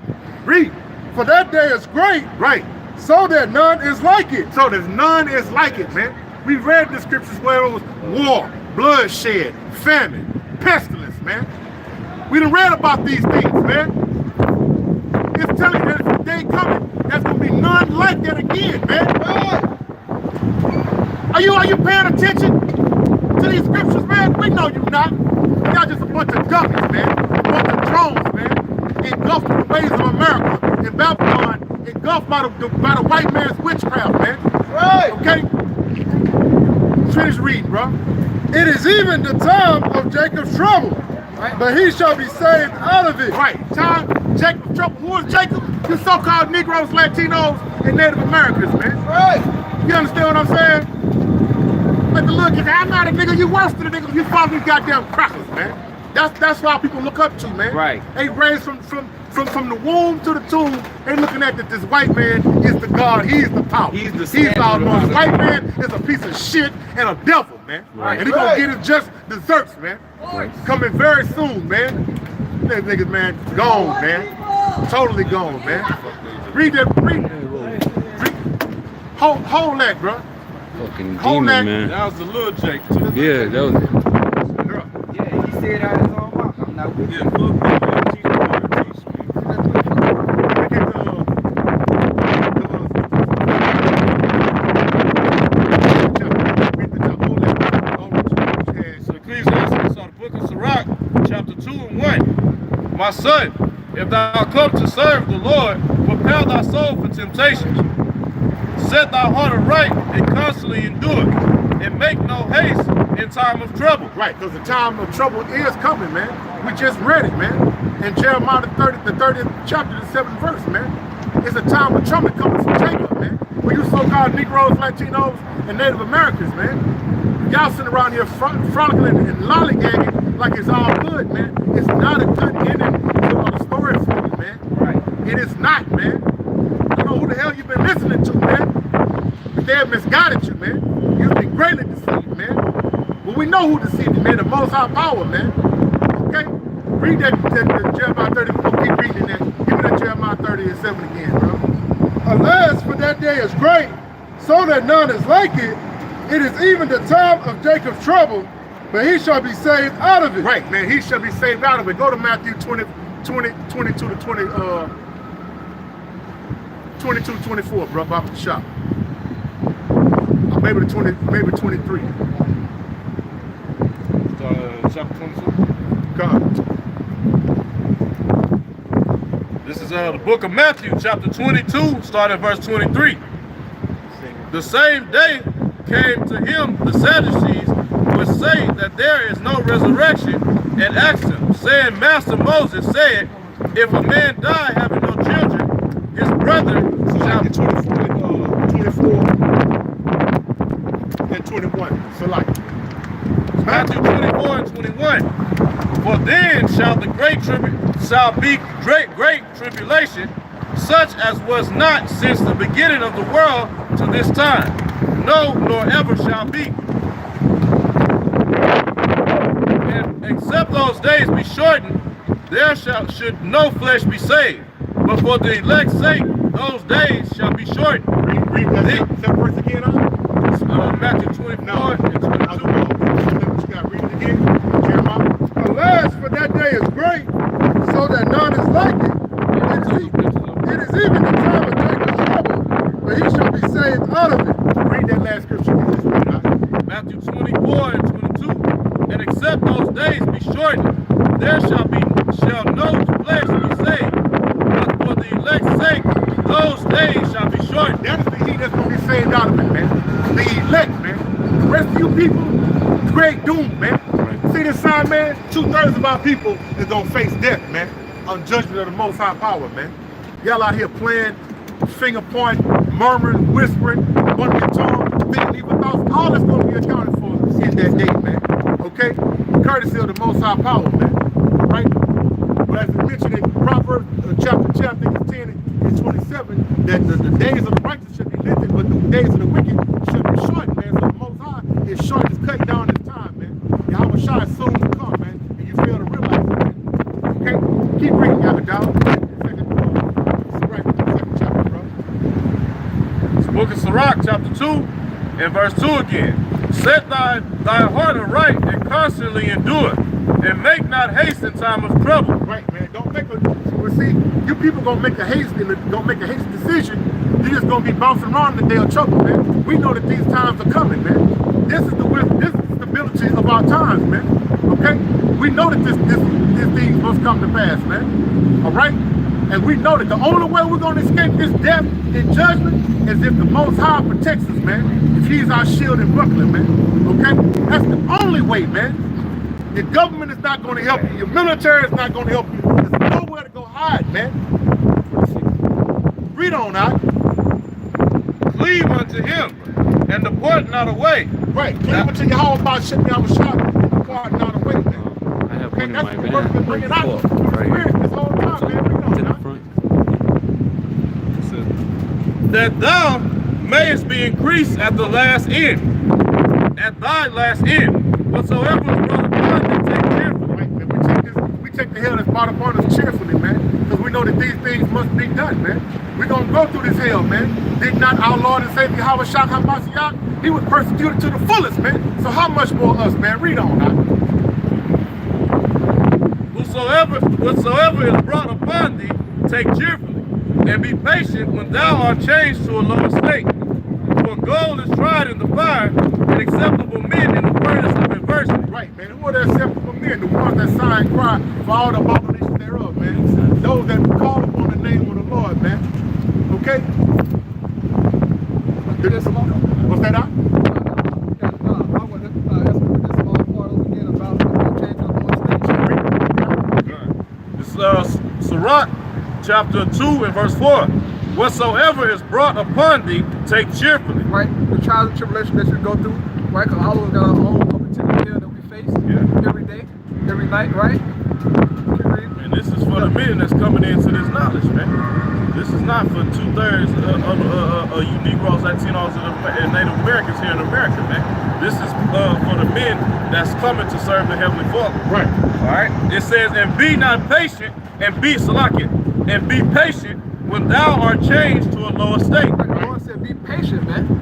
Read.
For that day is great,
Right.
so that none is like it.
So there's none is like it, man. We read the scriptures where it was war, bloodshed, famine, pestilence, man. We done read about these things, man. It's telling you that if the day coming, there's gonna be none like that again, man. Are you paying attention to these scriptures, man? We know you're not. Y'all just a bunch of dummies, man. A bunch of drones, man. Engulfed in the ways of America, in Babylon, engulfed by the white man's witchcraft, man.
Right.
Okay? Finish reading, bro.
It is even the time of Jacob's trouble, right, but he shall be saved out of it.
Right. Time, Jacob's trouble. Who is Jacob? You so-called Negroes, Latinos, and Native Americans, man.
Right.
You understand what I'm saying? Like the little kid, I'm not a nigga, you worse than a nigga, you follow these goddamn crackers, man. That's why people look up to, man.
Right.
They raised from the womb to the tomb, they looking at that this white man is the God, he's the power. He's all knowing. White man is a piece of shit and a devil, man. Right. And he gonna get his just desserts, man. Right. Coming very soon, man. These niggas, man, gone, man. Totally gone, man. Read that, read. Hold that, bro.
Fucking
Hold
demon,
that.
man.
That was the little Jake too.
Yeah, that was.
Yeah, he said out his own mouth. I'm not with
Yeah, fuck that. Teach me how to teach me. So Ecclesiastes, the book of Sirach, chapter 2 and 1. My son, if thou come to serve the Lord, prepare thy soul for temptations. Set thy heart aright and constantly endure, and make no haste in time of trouble.
Right, because the time of trouble is coming, man. We just read it, man. In Jeremiah the 30th chapter, the 7th verse, man. It's a time of trouble coming from Jacob, man. Where you so-called Negroes, Latinos, and Native Americans, man. Y'all sitting around here frolicking and lollygagging like it's all good, man. It's not a good ending to the story for you, man. Right. It is not, man. I don't know who the hell you've been listening to, man. But they have misguided you, man. You've been greatly deceived, man. But we know who deceived you, man. The Most High power, man. Okay? Read that Jeremiah 30. We'll keep reading that. Give me that Jeremiah 30 and 7 again, bro.
Alas, for that day is great, so that none is like it. It is even the time of Jacob's trouble, but he shall be saved out of it.
Right, man. He shall be saved out of it. Go to Matthew 22 to 20, 22 to 24, bro, off the shop. Maybe 23.
Chapter 22.
God.
This is the book of Matthew, chapter 22, starting at verse 23. The same day came to him the Sadducees, which say that there is no resurrection, and asked him, saying, Master, Moses said, if a man die having no children, his brother shall...
24 and 21. So like
Matthew 24 and 21. For then shall be great tribulation, such as was not since the beginning of the world to this time, no, nor ever shall be. And except those days be shortened, there should no flesh be saved. But for the elect's sake, those days shall be shortened.
read that verse again,
Matthew 24 and 22.
You got to read it again. Jeremiah.
Alas, for that day is great, so that none is like it. It is even the time of Jacob's trouble, but he shall be saved out of it.
Read that last scripture you just read out.
Matthew 24 and 22. And except those days be shortened, there shall no flesh be saved. But for the elect's sake, those days shall be shortened.
That is the heat that's going to be saved out of it, man. The elect, man. The rest of you people, great doom, man. See this sign, man? 2/3 of our people is going to face death, man. On judgment of the Most High power, man. Y'all out here playing, finger pointing, murmuring, whispering, one of your tongue, thinking evil thoughts. All that's going to be accounted for in that day, man. Okay? Courtesy of the Most High power, man. Right? But as we mentioned in Proverbs chapter 10 and 27, that the days of the righteous should be lengthened, but the days of the wicked should be shortened, man. So the Most High is short, is cutting down his time, man. Yahweh Shai is soon to come, man. And you fail to realize it, man. Okay? Keep reading, Yahweh Dawg. Second chapter, bro.
It's the book of Sirach, chapter 2 and verse 2 again. Set thy heart aright and constantly endure, and make not haste in time of trouble.
Right, man. Don't make a. Well, see, you people gonna make a hasty decision. You're just gonna be bouncing around in the day of trouble, man. We know that these times are coming, man. This is the stability of our times, man. Okay? We know that these things must come to pass, man. All right? And we know that the only way we're gonna escape this death and judgment is if the Most High protects us, man. If He's our shield and buckler, man. Okay? That's the only way, man. Your government is not going to help you. Your military is not going to help you. There's nowhere to go hide, man. Read on out.
Cleave unto him, and depart not away.
Right. Cleave unto your house about shutting down the shop and depart not away, man.
I have
Okay,
one in
that's
my
what the word been bringing out.
right here.
This whole time, man. Read
To
on
the
out.
front.
That thou mayest be increased at the last end, at thy last end. Whatsoever is brought upon thee, take cheerfully.
Right, man. We take the hell that's brought upon us cheerfully, man. Because we know that these things must be done, man. We're going to go through this hell, man. Did not our Lord and Savior Yahweh Shai HaMashiach? He was persecuted to the fullest, man. So how much more us, man? Read on now.
Whatsoever is brought upon thee, take cheerfully, and be patient when thou art changed to a lower state. For gold is tried in the fire, and acceptable men in the furnace of adversity.
Right, man. Who are the acceptable men? The ones that sigh and cry for all the abominations thereof, man. Those that call upon the name of the Lord, man. Okay? What's that out?
This is Sirach, chapter 2 and verse 4. Whatsoever is brought upon thee, take cheerfully.
Right? The trials and tribulation that you go through, right? Because all of us got our own particular hell that we face every day, every night, right?
And this is for the men that's coming into this knowledge, man. This is not for 2/3 of you Negroes, Latinos, and Native Americans here in America, man. This is for the men that's coming to serve the Heavenly Father.
Right.
All right? It says, and be not patient, and be patient, when thou art changed to a lower state.
Right. The Lord said, be patient, man.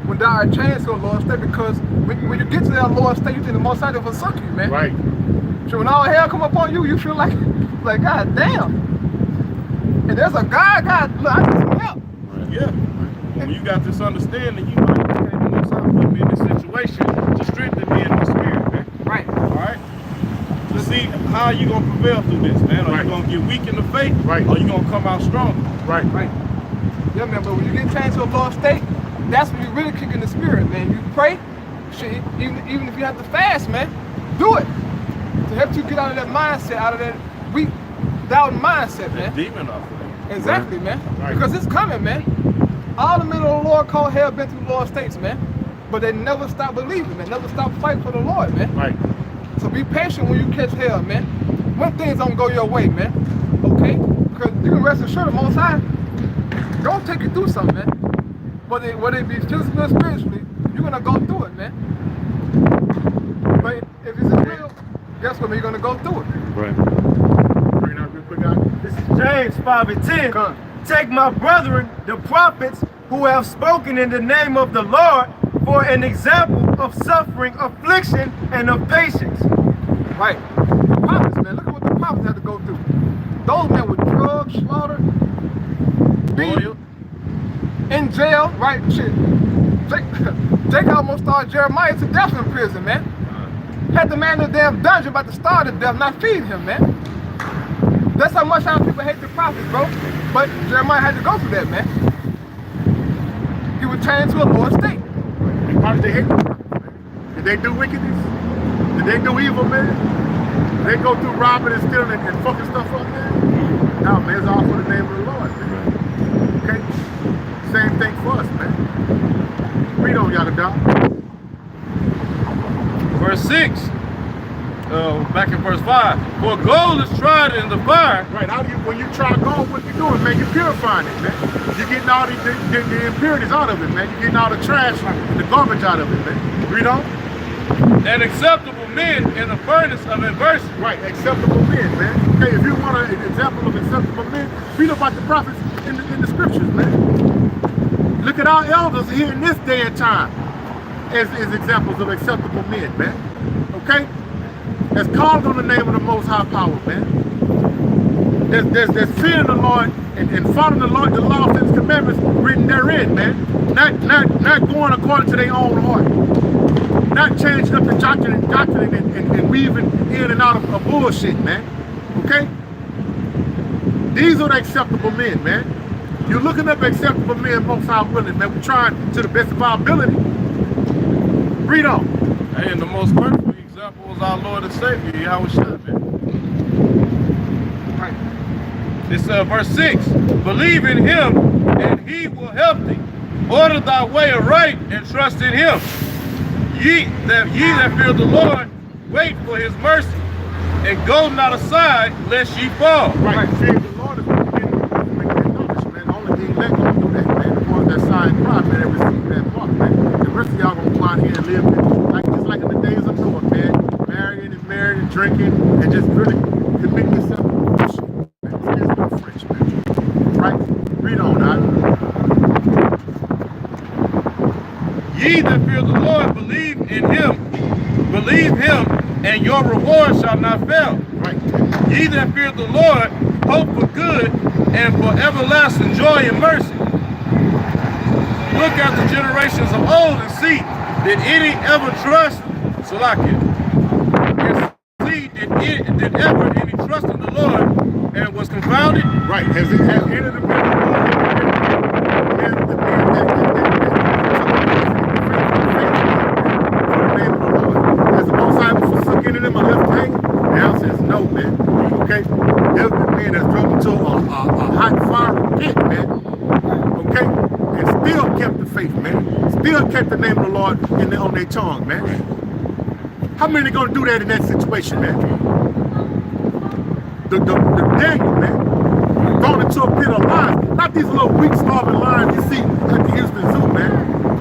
when thou art changed to a lower state, because when you get to that lower state, you think the Most High will forsake you, man.
Right.
So when all hell come upon you, you feel like God damn. And there's a God, look, I need some help.
Yeah. When you got this understanding, you know, okay, the Most High put me in this situation to strengthen me in my spirit, man.
Right.
All right? To see how you going to prevail through this, man. Are you going to get weak in the faith?
Right.
Or you going to come out stronger?
Right.
Right. Yeah, man, but when you get changed to a lower state, that's when you really kick in the spirit, man. You pray, shit, even if you have to fast, man, do it. To help you get out of that mindset, out of that weak, doubting mindset, man.
That demon off of it.
Exactly, man.
Right.
Because it's coming, man. All the men of the Lord called hell been through lower states, man. But they never stop believing, man. Never stop fighting for the Lord, man.
Right.
So be patient when you catch hell, man. When things don't go your way, man. Okay? Because you can rest assured the Most High don't take you through something, man. Whether it be physically or spiritually, you're gonna go through it, man. But if it's real, guess what, man? You're gonna go through it.
Right. Bring it out real quick, guys.
This is James 5:10.
Come.
Take my brethren, the prophets, who have spoken in the name of the Lord, for an example of suffering, affliction, and of patience.
Right. The prophets, man. Look at what the prophets had to go through. Those men were drugged, slaughtered, beaten, in jail, right? Shit. Jake almost starved Jeremiah to death in prison, man. Had the man in the damn dungeon about to starve to death, not feed him, man. That's how much our people hate the prophets, bro. But Jeremiah had to go through that, man. He was changed to a lower state.
And why did they hate the prophets, man? Did they do wickedness? Did they do evil, man? Did they go through robbing and stealing and fucking stuff up, man? No, man, it's all for the name of the Lord, man. Okay? Same thing for us, man. Read on, y'all, dog.
Verse 6. Back in verse 5. For gold is tried in the fire.
Right, how do you, when you try gold, what you doing, man? You're purifying it, man. You're getting all the impurities out of it, man. You're getting all the trash and the garbage out of it, man. Read on.
And acceptable men in the furnace of adversity.
Right, acceptable men, man. Okay, if you want an example of acceptable men, read about the prophets in the scriptures, man. Look at our elders here in this day and time as examples of acceptable men, man. Okay? That's called on the name of the Most High Power, man. There's fearing the Lord and following the Lord, the laws and His commandments written therein, man. Not going according to their own heart. Not changing up the doctrine and weaving in and out of bullshit, man. Okay? These are the acceptable men, man. You're looking up acceptable men, Most High willing, man. We're trying to the best of our ability. Read on.
Hey, and the most perfect example was our Lord and Savior, Yahweh Shai, man. Right. It's verse 6. Believe in Him, and He will help thee. Order thy way aright, and trust in Him. Ye that fear the Lord, wait for His mercy, and go not aside, lest ye fall.
Right. Fear the Lord is going to acknowledged, man. Only the elect going to do that, man. The ones that sign pride, man, that receive that part, man. The rest of y'all going to come out here and live, man, just like in the days of Noah, man. Marrying and drinking, and just really committing yourself to bullshit, man. It's no French, man. Right? Read on, right?
Ye that fear the Lord, believe in Him. Believe Him, and your reward shall not fail.
Right.
Ye that fear the Lord, hope for good, and for everlasting joy and mercy. Look at the generations of old and see, did any ever trust Salakia? And see, did ever any trust in the Lord and was confounded?
Right. Has any of the no, man. Okay? There's been men that's drove into a hot fire pit, man. Okay? And still kept the faith, man. Still kept the name of the Lord on their tongue, man. How many are going to do that in that situation, man? The Daniel, man. Thrown into a pit of lions. Not these little weak, starving lions you see at the Houston Zoo, man.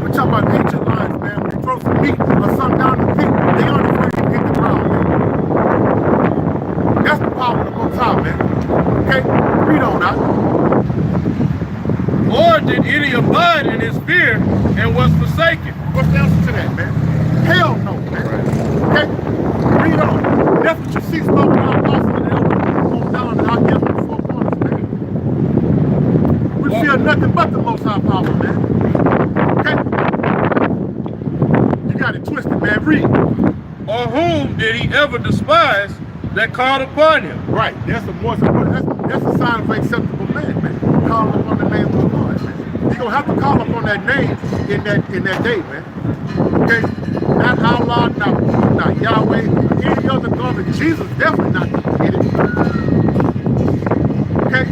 We're talking about ancient lions, man. When you throw some meat or something down the pit, they aren't afraid to hit the ground, man. That's the power of the Most High, man. Okay? Read on that.
Or did any abide in his fear and was forsaken.
What's the answer to that, man? Hell no, man. Okay? Read on. That's what you see spoken about apostles and elders on down and out here on the four corners, man. We feel nothing but the Most High power, man. Okay? You got it twisted, man. Read.
Or whom did he ever despise that called upon him?
Right. That's the most important. That's a sign of an acceptable man, man. Call upon the name of the Lord, man. You're gonna have to call upon that name in that day, man. Okay? Not Allah, not Yahweh, any other God, but Jesus definitely not gonna get it. Okay?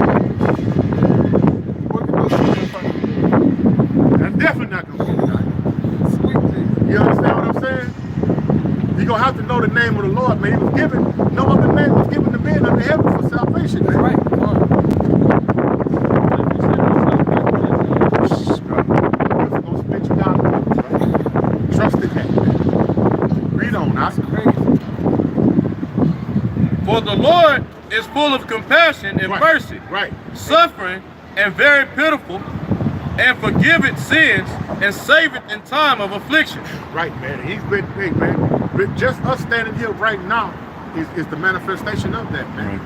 That's definitely not gonna get it. You understand what I'm saying? You're gonna have to know the name of the Lord, man. He was given, no other name was given to men under heaven for salvation, man.
Right.
For the Lord is full of compassion and mercy, suffering and very pitiful, and forgiveth sins and saveth in time of affliction.
Right, man. He's been big, man. But just us standing here right now is the manifestation of that, man.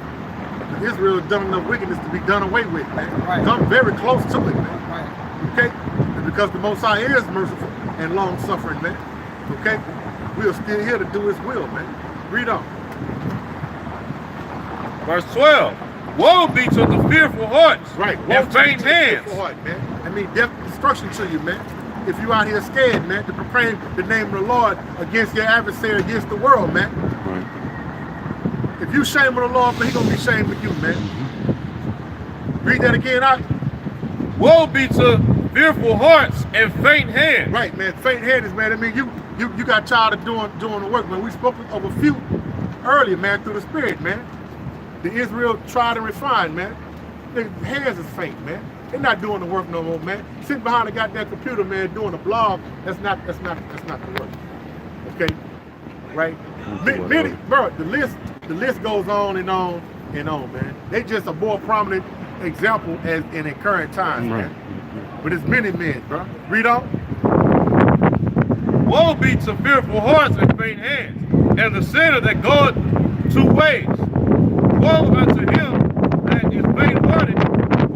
Israel has done enough wickedness to be done away with, man. Come very close to it, man. Okay? And because the Most High is merciful and long-suffering, man. Okay? We are still here to do his will, man. Read on.
Verse 12. Woe be to the fearful hearts and faint hands.
Heart, man. I mean, death and destruction to you, man. If you out here scared, man, to proclaim the name of the Lord against your adversary, against the world, man. If you shame of the Lord, man, he gonna be shamed with you, man. Read that again, out.
Woe be to fearful hearts and faint hands.
Right, man. Faint hands, man. I mean, you got tired of doing the work, man. We spoke of a few earlier, man, through the Spirit, man. The Israel tried and refined, man. Their hands is faint, man. They're not doing the work no more, man. Sitting behind a goddamn computer, man, doing a blog, that's not the work. Okay? Right? Many, bro, the list goes on and on and on, man. They just a more prominent example as in current times, man. But it's many men, bro. Read on.
Woe be to fearful hearts and faint hands, and the sinner that goeth 2 ways. Woe unto him that is faint-hearted,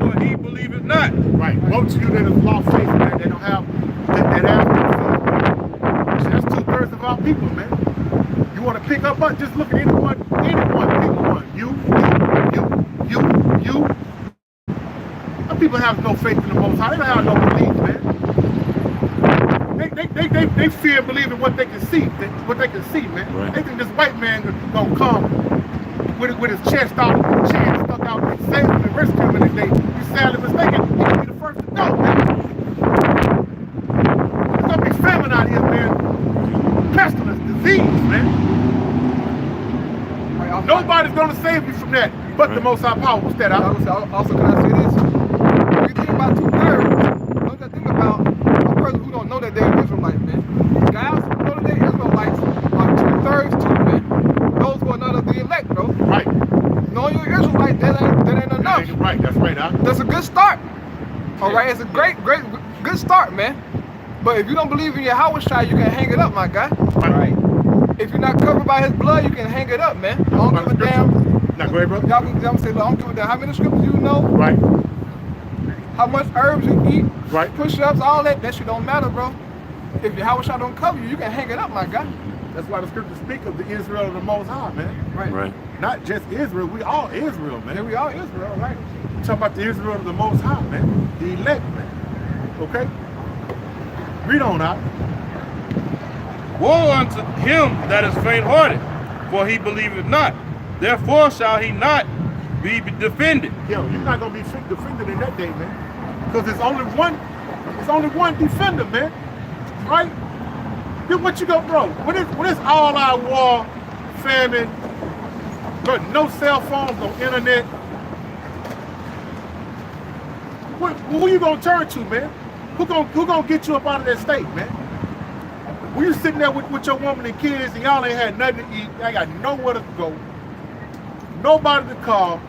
for he believeth not.
Right. Woe to you that is lost faith, man. They don't have that have. That's 2/3 of our people, man. You want to pick up on? Just look at anyone, pick one. You. Some people have no faith in the Most High. They don't have no belief, man. They fear believing what they can see, man. They think this white man gonna come with his chest out, chin stuck out, and save him and rescue him in the day. He's sadly mistaken. He can be the first to go, man. There's gonna be famine out here, man. Pestilence, disease, man. Nobody's gonna save you from that, but the Most High power. What's that?
Also, can I say this? When you think about 2/3, don't just think about a person who don't know that they're Israelites, man. Guys who know that they're Israelites are 2/3 too, man. Those who are not of the elect, bro.
Right.
Knowing you're Israelite, that ain't enough.
Right, that's right, huh?
That's a good start. All right, it's a good start, man. But if you don't believe in your Yahweh Shai, you can hang it up, my guy.
Right.
If you're not covered by his blood, you can hang it up, man. I don't give a damn.
Now, go ahead, bro.
Y'all can say, look, I don't give a damn how many scriptures you know.
Right.
How much herbs you eat.
Right.
Push-ups, all that shit don't matter, bro. If your Yahweh Shai don't cover you, you can hang it up, my guy.
That's why the scriptures speak of the Israel of the Most High, man.
Right.
Not just Israel, we all Israel, man.
Yeah, we all Israel, right?
We're talking about the Israel of the Most High, man. The elect, man. Okay? Read on out.
Woe unto him that is faint-hearted, for he believeth not. Therefore shall he not be defended.
Yo, you're not gonna be defended in that day, man. Because there's only one defender, man. Right? Then what you go, bro? When it's all out war, famine, but no cell phones, no internet. Who you gonna turn to, man? Who gonna get you up out of that state, man? When you sitting there with your woman and kids and y'all ain't had nothing to eat, y'all got nowhere to go, nobody to call.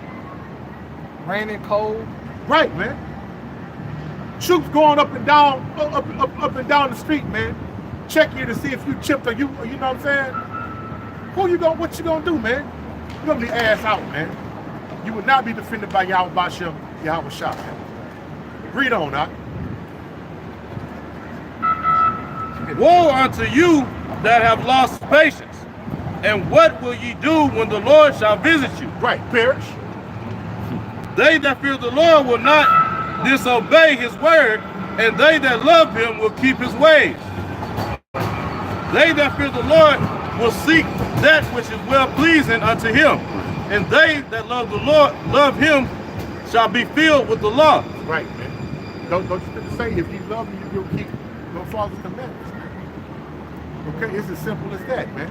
Raining cold.
Right, man. troops going up and down, up and down the street, man. Check you to see if you chipped or you know what I'm saying? What you gonna do, man? You gonna be ass out, man. You will not be defended by Yahweh Shah, man. Read on, Doc.
Woe unto you that have lost patience, and what will ye do when the Lord shall visit you?
Right, perish.
They that fear the Lord will not disobey his word, and they that love him will keep his ways. They that fear the Lord will seek that which is well-pleasing unto him, and they that love the Lord, love him, shall be filled with the law.
Right, man. Don't you say if you love me, you'll keep your father's commandments. Okay, it's as simple as that, man.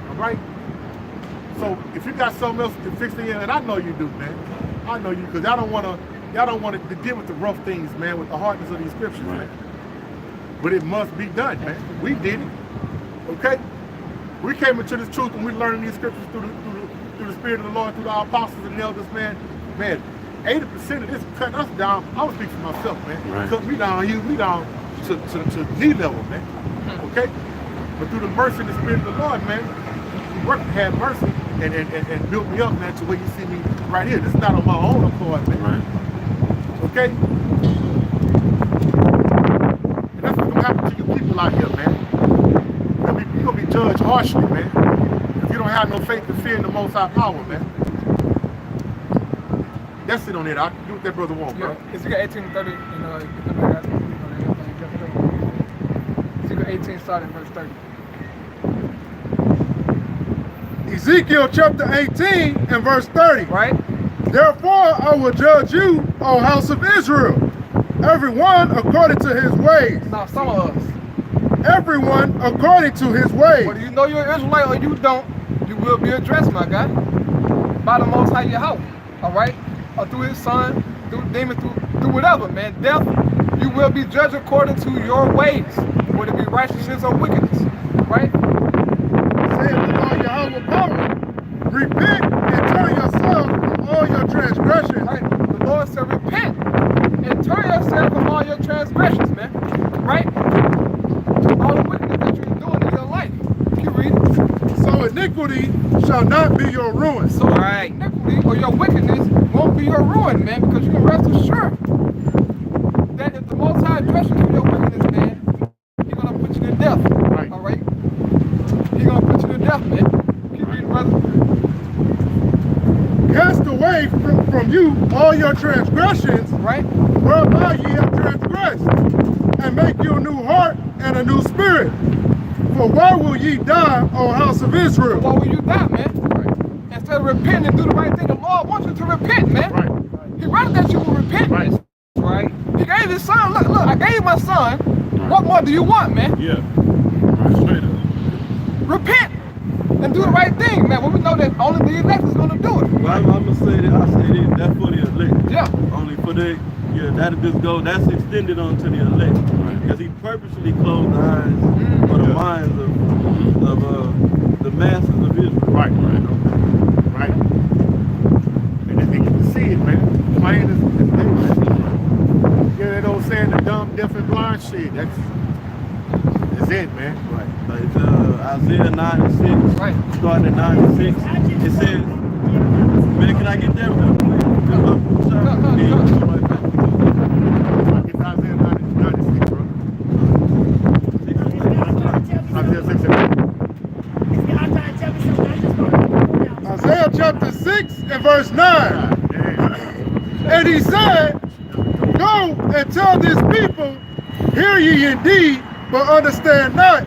All right? So if you got something else to fix it in, and I know you do, man. I know you, because y'all don't want to deal with the rough things, man, with the hardness of these scriptures, man. But it must be done, man. We did it. Okay? We came into this truth and we learning these scriptures through the Spirit of the Lord, through our apostles and elders, man. Man, 80% of this cut us down. I was speaking for myself, man.
Right.
Cut me down, to knee level, man. Okay? But through the mercy and the Spirit of the Lord, man, He worked, had mercy, and built me up, man, to where you see me right here. This is not on my own accord, man.
Right.
Okay? And that's what's gonna happen to you people out here, man. You're gonna be judged harshly, man. If you don't have no faith and fear in the Most High power, man. That's it on it. I do what that brother want, bro.
Yeah, Ezekiel 18:30, Ezekiel 18 starting verse 30.
Ezekiel chapter 18 and verse 30.
Right?
Therefore I will judge you, O house of Israel, everyone according to his ways.
Now some of us,
Everyone according to his ways.
whether you know you're an Israelite or you don't, you will be addressed, my guy, by the Most High Yahweh. All right? Or through his son, through demons, through whatever, man. Death, you will be judged according to your ways, whether it be righteousness or wickedness. Right?
Saith the Lord Yahweh power, repent and turn yourselves from all your transgressions.
Right? The Lord said, repent and turn yourself from all your transgressions, man. Right? All the wickedness that you're doing in your life. Keep reading.
So iniquity shall not be your ruin.
So iniquity or your wickedness won't be your ruin, man, because you can rest assured that if the Most High addresses you for your wickedness, man, He's gonna put you to death.
Right.
All right? He's gonna put you to death, man. Keep reading, brother.
Cast away from you all your transgressions,
Right?
whereby ye have transgressed, and make you a new heart and a new spirit. For why will ye die, O house of Israel?
Why will you die, man? Right. Instead of repenting and do the right thing, the Lord wants you to repent, man.
Right.
He rather that you will repent.
Right.
Right? He gave his son. Look, I gave my son. What more do you want, man?
Yeah. Straight up.
Repent and do the right thing, man. Well, we know that only the elect is going to do it.
Well, I'm gonna say that. I say that. That's for the elect.
Yeah.
Only for the. Yeah, that'll just go. That's extended on to the elect. Because he purposely closed the eyes for the minds of the masses of Israel.
Right. Right. And then you can see it, man. Plain as day, man. Yeah, that old saying, the dumb, deaf, and blind shit. That's it, man.
Right. Like Isaiah 9 and 6.
Right.
Starting at 9 and 6. It says, man, can I get that real quick?
It's Isaiah 96, bro. Isaiah 6.
Isaiah chapter 6 and verse 9. And he said, go and tell this people, hear ye indeed, but understand not,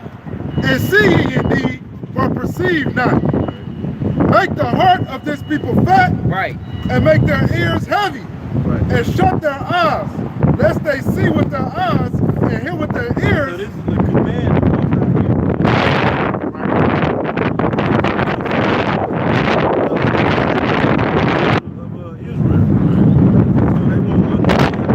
and see ye indeed, but perceive not. Make the heart of this people fat,
Right.
and make their ears heavy, and shut their eyes, lest they see with their eyes and hear with their
So
ears.
this is the command of Israel. So they won't understand.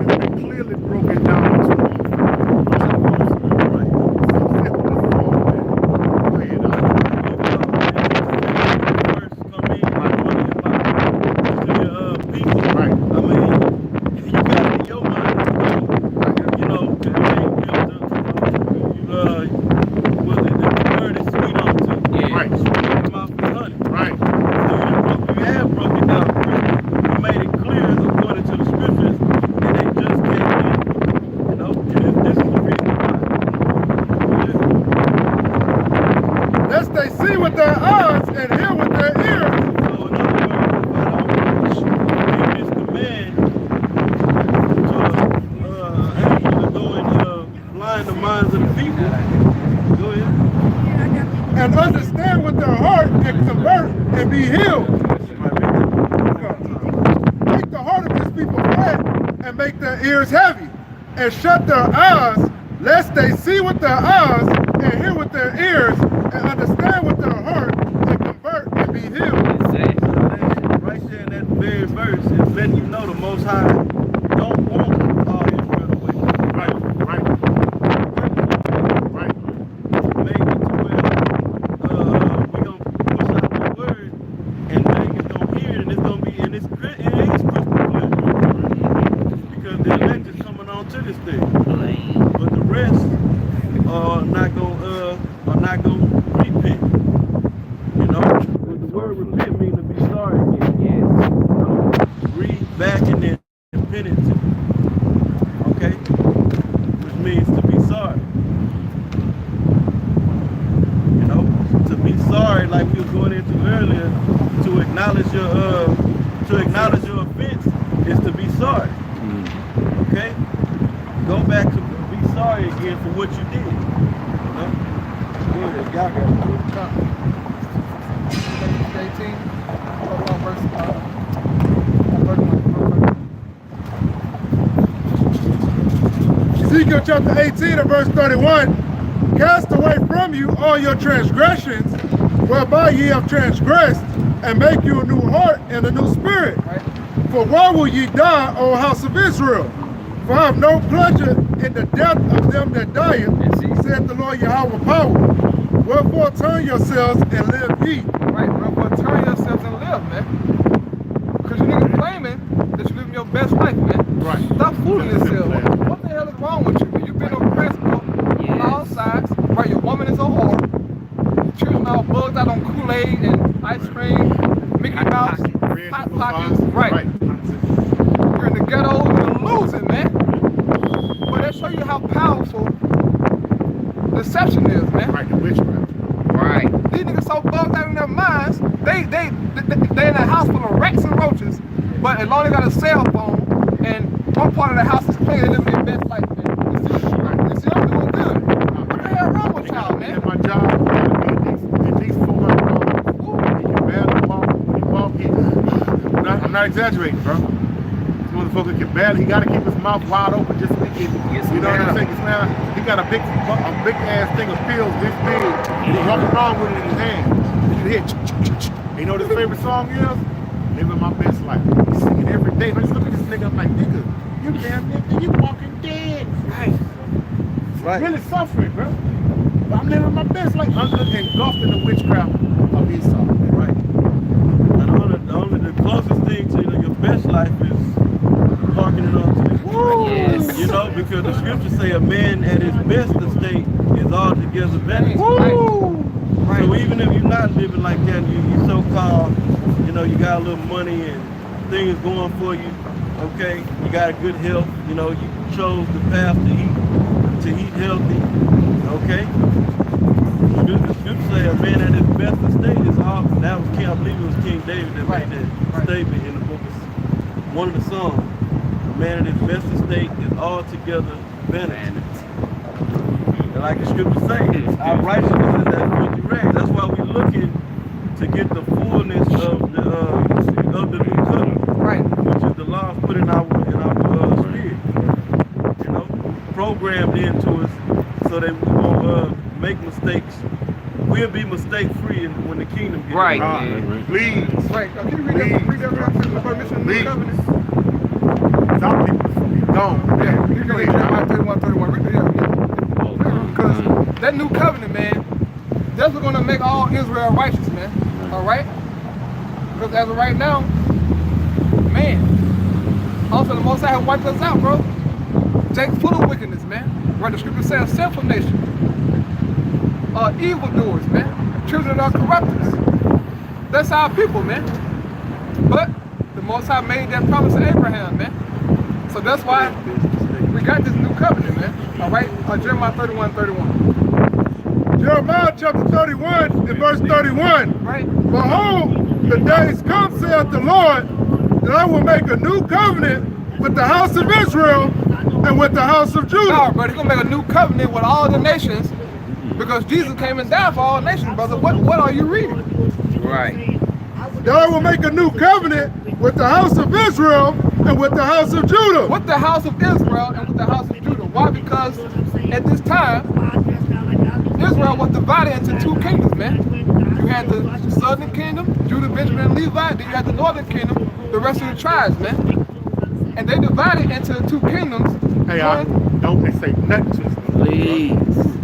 They clearly broke it down into
in the minds of the people. Go ahead.
And understand with their heart and convert and be healed. Make the heart of these people flat and make their ears heavy. And shut their eyes, lest they see with their eyes and hear with their ears and understand with their heart and convert and be healed.
Right there in that very verse is letting you know the Most High don't want all Israel to wake up.
Right.
Make it to where we gonna push out the word and niggas gonna hear it, and it's gonna be it is crystal clear. Because the elect is coming on to this thing. But the rest are not gonna repent. You know? What the word repent means to be sorry again. Read back and then repentance. Okay? Which means to be sorry. You know? To be sorry, like we were going into earlier, to acknowledge your offense is to be sorry. Okay? Go back to be sorry again for what you did. You know? Y'all got it.
18, verse 31.
Ezekiel chapter 18 and verse 31, cast away from you all your transgressions, whereby ye have transgressed, and make you a new heart and a new spirit.
Right.
For why will ye die, O house of Israel? For I have no pleasure in the death of them that dieth, saith the Lord Yahweh power. Wherefore turn yourselves and live ye.
Right, wherefore turn yourselves and live, man. Because you niggas claiming that you're living your best life, man.
Right.
Stop fooling yourself. What the hell is wrong with you? You've been oppressed on all sides. Right, your woman is a whore. Your children are bugged out on Kool-Aid and ice cream, Mickey Mouse, Hot Pockets. Right. You're in the ghetto and you're losing, man. But that show you how powerful deception is, man.
Right, the witchcraft.
Right. These niggas so bugged out in their minds, they in a house full of rats and roaches, but as long as they got a cell phone and one part of the house is clean, they live their best life, man. You see, I'm doing good. What the hell wrong with y'all, man?
At my job, at least $400. And you barely walk. When you walk, I'm not exaggerating, bro. This motherfucker can barely, he gotta keep his mouth wide open just to get, you know what I'm saying? He got a big ass thing of pills this big. He's walking around with it in his hand. And you hear, you know what his favorite song is? Living My Best Life. He's singing every day. I just look at this nigga, I'm like, nigga, you damn nigga, you walking dead. Right. Really suffering, bro. But I'm living my best life. I'm engulfed in the witchcraft of Esau.
Right. And the closest thing to your best life is parking it on to this.
Yes.
You know, because the scriptures say a man at his best estate is altogether better.
Right.
So even if you're not living like that, you so-called, you know, you got a little money and things going for you, okay, you got a good health, you know, you chose the path to eat healthy, okay? The scripture say a man at his best estate is all, that was King, I believe it was King David that made that statement in the book of one of the Psalms. A man at his best estate is altogether vanity. And like the scripture says, our righteousness is as filthy rags. That's why we're looking to get the fullness of the new covenant, which is the laws put in our spirit, you know, programmed into us so that we won't make mistakes. We'll be mistake free when the kingdom gets
Please.
Right. Can you read that permission of the new covenant?
Some people don't.
Yeah, you can read that 31. Because that new covenant, man, that's what's gonna make all Israel righteous, man. Alright? Because as of right now, man, also the Most High have wiped us out, bro. Jake full of wickedness, man. Right, the scripture says sinful nation. Evildoers, man. Children of corruptors. That's our people, man. But the Most High made that promise to Abraham, man. So that's why we got this new covenant, man. Alright? Jeremiah 31:31.
Jeremiah chapter 31 and verse 31.
Right?
Behold, the days come, saith the Lord, that I will make a new covenant with the house of Israel and with the house of
No,
Judah.
brother, he's gonna make a new covenant with all the nations because Jesus came and died for all nations, brother. What are you reading?
Right.
That I will make a new covenant with the house of Israel and with the house of Judah.
With the house of Israel and with the house of Judah. Why? Because at this time, Israel was divided into two kingdoms, man. You had the southern kingdom, Judah, Benjamin, and Levi. Then you had the northern kingdom, the rest of the tribes, man. And they divided into two kingdoms.
Hey, don't they say nothing to us.
Please.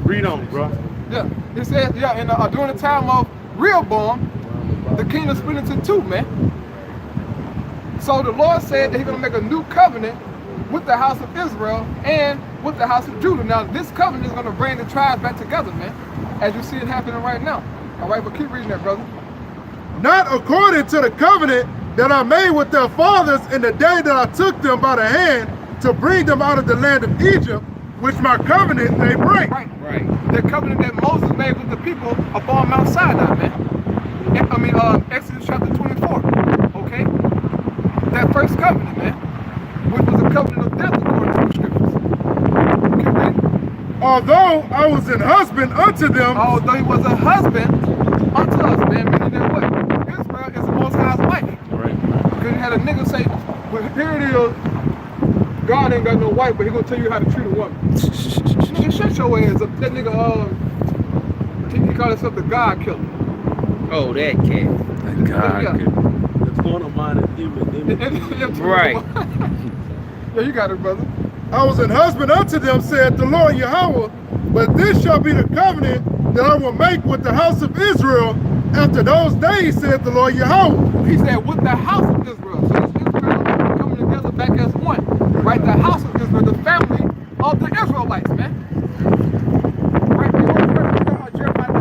Read on, bro.
Yeah, it says, yeah, and during the time of Rehoboam, the kingdom split into two, man. So the Lord said that he's going to make a new covenant with the house of Israel and with the house of Judah. Now, this covenant is going to bring the tribes back together, man, as you see it happening right now. All right, but keep reading that, brother.
Not according to the covenant that I made with their fathers in the day that I took them by the hand to bring them out of the land of Egypt, which my covenant they break.
Right. The covenant that Moses made with the people upon Mount Sinai, man. I mean, Exodus chapter 24, okay? That first covenant, man, which was a covenant of death according to the scriptures. Keep reading.
Although I was an husband unto them,
Although he was a husband unto us, man, meaning that what? Israel is the Most High's wife.
Right.
Because you had a nigga say, well, here it is, God ain't got no wife, but he gonna tell you how to treat a woman. Nigga, shut your ass up. That nigga, he called himself the God killer.
Oh, that cat.
Yeah.
The corner mine is image.
Right.
Yeah, you got it, brother.
I was an husband unto them, said the Lord Yahweh, but this shall be the covenant that I will make with the house of Israel after those days, said the Lord Yahweh.
He said, with the house of Israel. So it's Israel coming together back as one. Right? The house of Israel, the family of the Israelites, man. Right? Jeremiah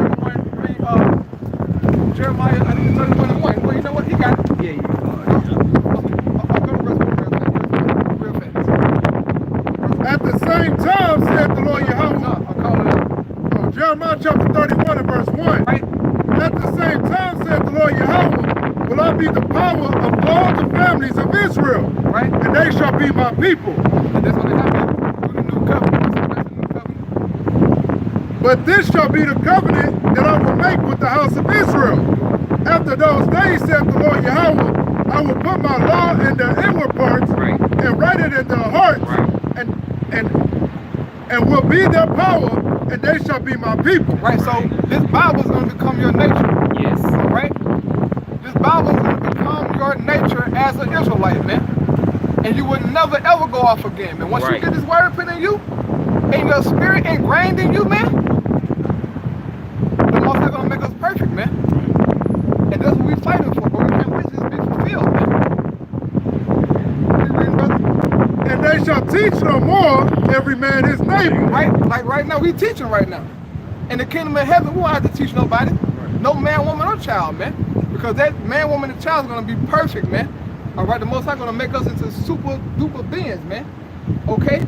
31, Jeremiah, I think it's 31 and 1. Well, you know what? He got it.
Yeah, you
Real fast.
At the same time, said the Lord Yahweh.
No, I'll call it out.
Jeremiah chapter 31 and verse 1.
Right?
At the same time, said the Lord Yahweh, will I be the power of all the families of Israel,
Right?
and they shall be my people.
And that's what happened through the new covenant. That's the new covenant.
But this shall be the covenant that I will make with the house of Israel. After those days, said the Lord Yahweh, I will put my law in their inward parts,
Right.
and write it in their hearts,
Right.
and will be their power, and they shall be my people.
Right? So this Bible is going to become your nature.
Yes.
All right? This Bible is going to become your nature as an Israelite, man. And you will never ever go off again, man. Once you
Right.
get this word put in you, and your spirit ingrained in you, man, the Most High going to make us perfect, man. And that's what we're fighting for, but we can't wait till this be fulfilled, man. You reading, brother?
And they shall teach no more every man his neighbor.
Right? Like right now, we teaching right now. In the kingdom of heaven, we won't have to teach nobody. No man, woman, or child, man. Because that man, woman, and child is going to be perfect, man. All right, the Most High going to make us into super duper beings, man. Okay?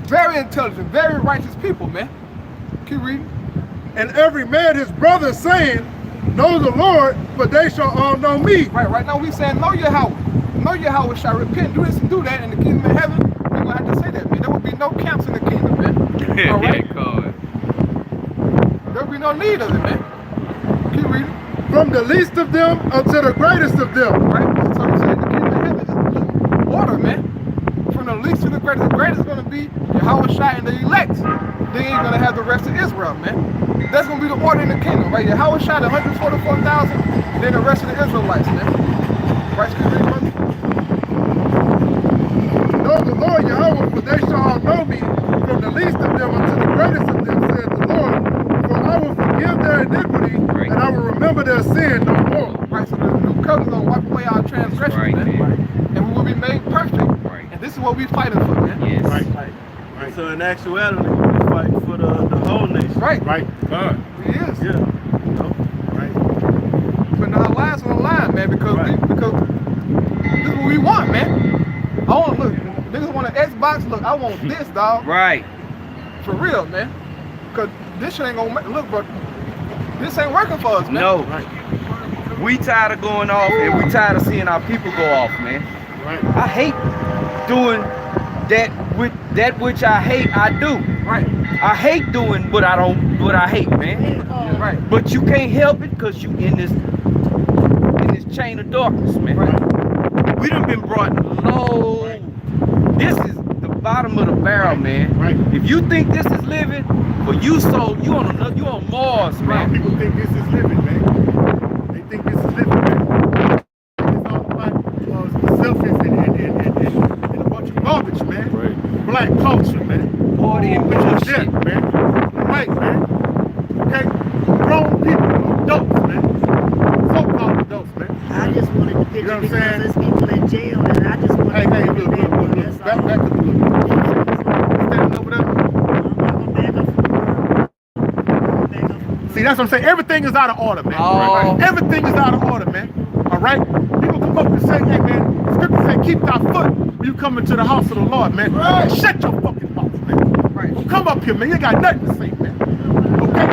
Very intelligent, very righteous people, man. Keep reading.
And every man his brother saying, know the Lord, for they shall all know me.
Right now we saying, know Yahweh. Know Yahweh shall repent, do this and do that. In the kingdom of heaven, we're going to have to say that, man. There will be no camps in the kingdom, man. All right? There will be no need of it, man. Keep reading.
From the least of them unto the greatest of them.
Right? So we say the kingdom of heaven is order, man. From the least to the greatest. The greatest is going to be Yahweh Shai and the elect. Then you're going to have the rest of Israel, man. That's going to be the order in the kingdom, right? Yahweh Shai, the 144,000, then the rest of the Israelites, man. Right? Keep reading, brother.
Know the Lord Yahweh, for they shall all know me, from the least of them unto the greatest of them, said the Lord. For I will forgive their iniquity,
Right.
and I will remember their sin no more.
Right, so the new covenant going to wipe away our transgressions,
Right,
man.
man.
And we will be made perfect.
Right.
And this is what we fighting for, man.
Yes.
Right.
So in actuality, we're fighting for the whole nation.
Right.
Right.
God.
It is.
Yeah.
Right.
Putting our lives on the line, man, because
Right.
because this is what we want, man. I want look, niggas want an Xbox. Look, I want this, dog.
Right.
For real, man. Cause this shit ain't gonna look, bro. This ain't working for us, man.
No. We tired of going off, and we tired of seeing our people go off, man.
Right.
I hate doing that with that which I hate, I do.
Right.
I hate doing what I hate, man.
Right.
But you can't help it because you in this chain of darkness, man.
Right.
We done been brought low.
Right.
This is the bottom of the barrel, man.
Right.
If you think this is living, but you on Mars, man.
People think this is living, man. They think this is living, man. It's all about selfies and a bunch of garbage, man.
Right.
Black culture, man.
Party and
Which is
bullshit.
death, man. Right, man. Okay? Grown people, adults, man. So-called adults, man.
I just wanted the picture
You know what I'm
because
saying?
there's people in jail, and I just wanted
Hey,
to
look.
that's
Back
all.
up a little bit. Standing over there.
I'm back up from the world. I'm back up from the
See, that's what I'm saying. Everything is out of order, man.
Oh.
Everything is out of order, man. All right? People come up and say, hey, man, the scripture say, keep thy foot when you come into the house of the Lord, man.
Right.
Shut your fucking mouth, man.
Right.
Come up here, man. You ain't got nothing to say, man. Okay?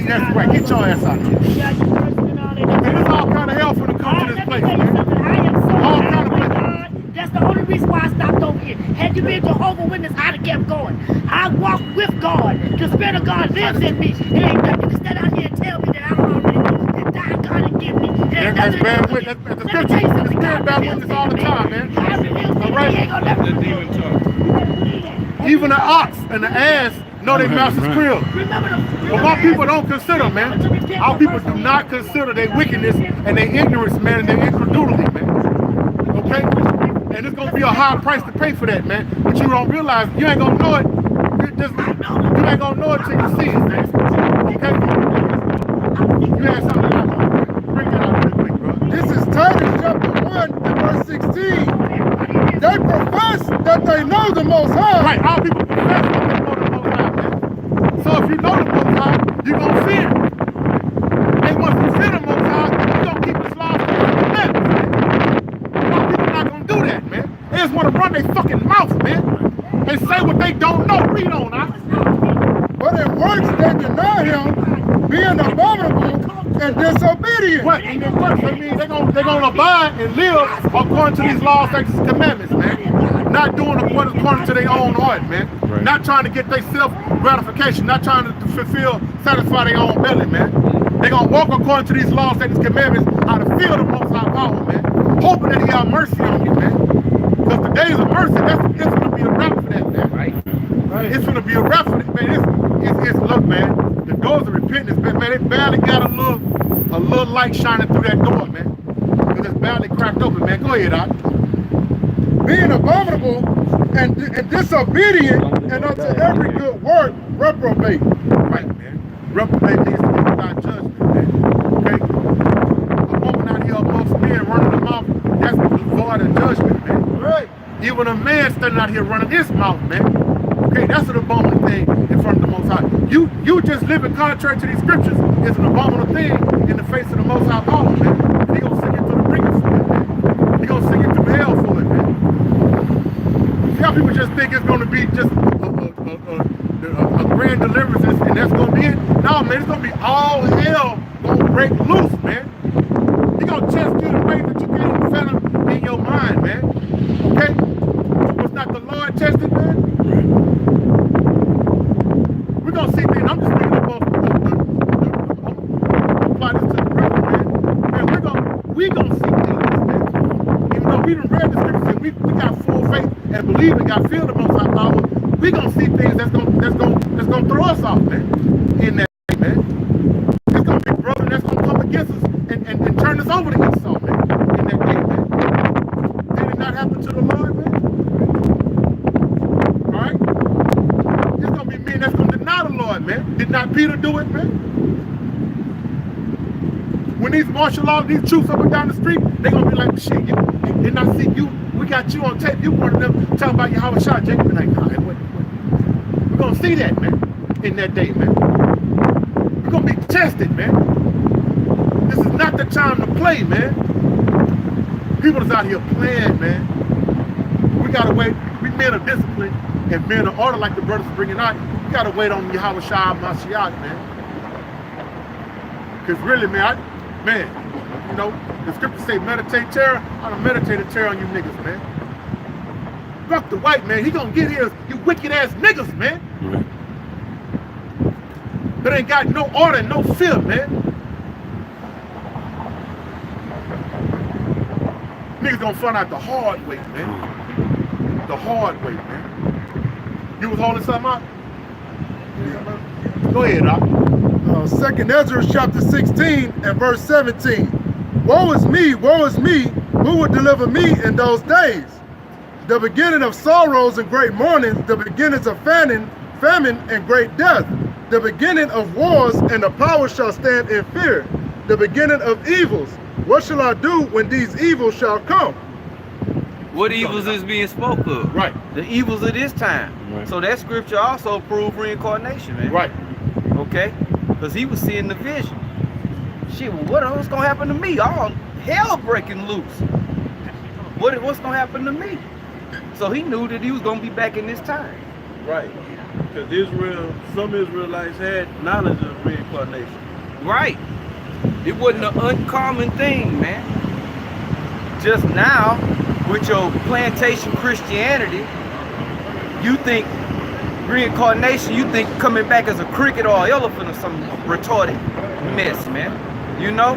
That's right. Get your ass out of here.
You got your person and all that.
Man, there's all kind of hell finna come to this place,
Let me tell you
man.
something. I am so
All
glad
kind of
with
places.
God. That's the only reason why I stopped over here. Had you been Jehovah's Witness, I'd have kept going. I walk with God. The Spirit of God lives in me. It ain't nothing. You can stand out here and tell me that I don't already know that God can give me. It ain't
That's
nothing
bad
to
witness.
do.
That's the
Let me
scripture.
tell you
The
something.
spirit
God
bad
reveals
witness all the
things,
time, man.
God reveals things.
All right.
He ain't gonna never
Let
reveal
demon
things.
talk.
Even the ox and the ass know their master's crib.
Remember
But my people don't consider, man. Our people do not consider their wickedness and their ignorance, man, and their incredulity, man. Okay? And it's gonna be a high price to pay for that, man. But you don't realize, you ain't gonna know it. You ain't gonna know it till you see it, man. Okay? You had something to add. Bring that out real quick, bro.
This is Titus chapter 1 and verse 16. They profess that they know the Most High.
Right, our people profess that they know the Most High, man. So if you know the Most High, you're gonna fear him. And once you fear the Most High, you're gonna keep his laws and commandments, man. Our people not gonna do that, man. They just wanna run their fucking mouth, man. And say what they don't know. Read on, us.
But in works they deny him, being abominable and disobedient.
What? And then what? I mean, they're gonna abide and live according to these laws, statutes, and commandments, man. Not doing according to their own heart, man.
Right.
Not trying to get their self-gratification, not trying to satisfy their own belly, man. They're gonna walk according to these laws, statutes, and commandments, how to feel the Most High power, man. Hoping that he have mercy on you, man. Because the days of mercy, it's gonna be a wrap for that, man.
Right.
It's gonna be a wrap for that, man. It's look, man. The doors of repentance, man. It barely got a little light shining through that door, man. Because it's barely cracked open, man. Go ahead, Doc.
Being abominable and disobedient, and unto every good work reprobate.
Right, man. Reprobate means to be without judgment, man. Okay? A woman out here amongst men running her mouth, that's void of judgment, man.
Right.
Even a man standing out here running his mouth, man. Okay, that's an abominable thing in front of the Most High. You just living contrary to these scriptures is an abominable thing in the face of the Most High power, man. And he gonna send you to the ringer for it, man. He gonna send you through hell for it, man. See how people just think it's gonna be just a grand deliverance and that's gonna be it? No, man, it's gonna be all hell gonna break loose, man. He gonna test you in ways that you can't even fathom in your mind, man. Okay? Was not the Lord tested, man? We're gonna see things. I'm just thinking about apply this to the present, man. Man, we gonna see things, man. Even though we done read the scriptures and we got full faith and believe and got filled the Most High power, we gonna see things that's gonna throw us off, man. In that day, man. It's gonna be brother that's gonna come against us and turn us over to Esau, man. In that day, man. Did it not happen to the Lord, man? All right? It's gonna be men that's gonna deny the Lord, man. Did not Peter do it, man? When these martial law, these troops up and down the street, they gonna be like, shit, you did not see you. We got you on tape. You one of them talking about Yahweh Shah. Jake be like, nah, what? We're gonna see that, man, in that day, man. We're gonna be tested, man. This is not the time to play, man. People is out here playing, man. We gotta wait. We men of discipline and men of order, like the brothers are bringing out. We gotta wait on Yahweh Shah Mashiach, man. Because really, man, you know, the scriptures say meditate terror. I done meditated terror on you niggas, man. Fuck the white man. He gonna get his, you wicked ass niggas, man.
Right.
That ain't got no order and no fear, man. Niggas gonna find out the hard way, man. The hard way, man. You was holding something up? Go ahead, Doc.
2nd Ezra chapter 16 and verse 17. Woe is me, who would deliver me in those days? The beginning of sorrows and great mournings, the beginnings of famine and great death, the beginning of wars, and the power shall stand in fear, the beginning of evils. What shall I do when these evils shall come?
What evils is being spoke of?
Right.
The evils of this time.
Right.
So that scripture also proved reincarnation, man.
Right.
Okay? Because he was seeing the vision. Shit, well, what's gonna happen to me? All hell breaking loose. What's gonna happen to me? So he knew that he was gonna be back in this time.
Right. Because some Israelites had knowledge of reincarnation.
Right. It wasn't an uncommon thing, man. Just now, with your plantation Christianity, you think reincarnation, you think coming back as a cricket or an elephant or some retarded mess, man. You know?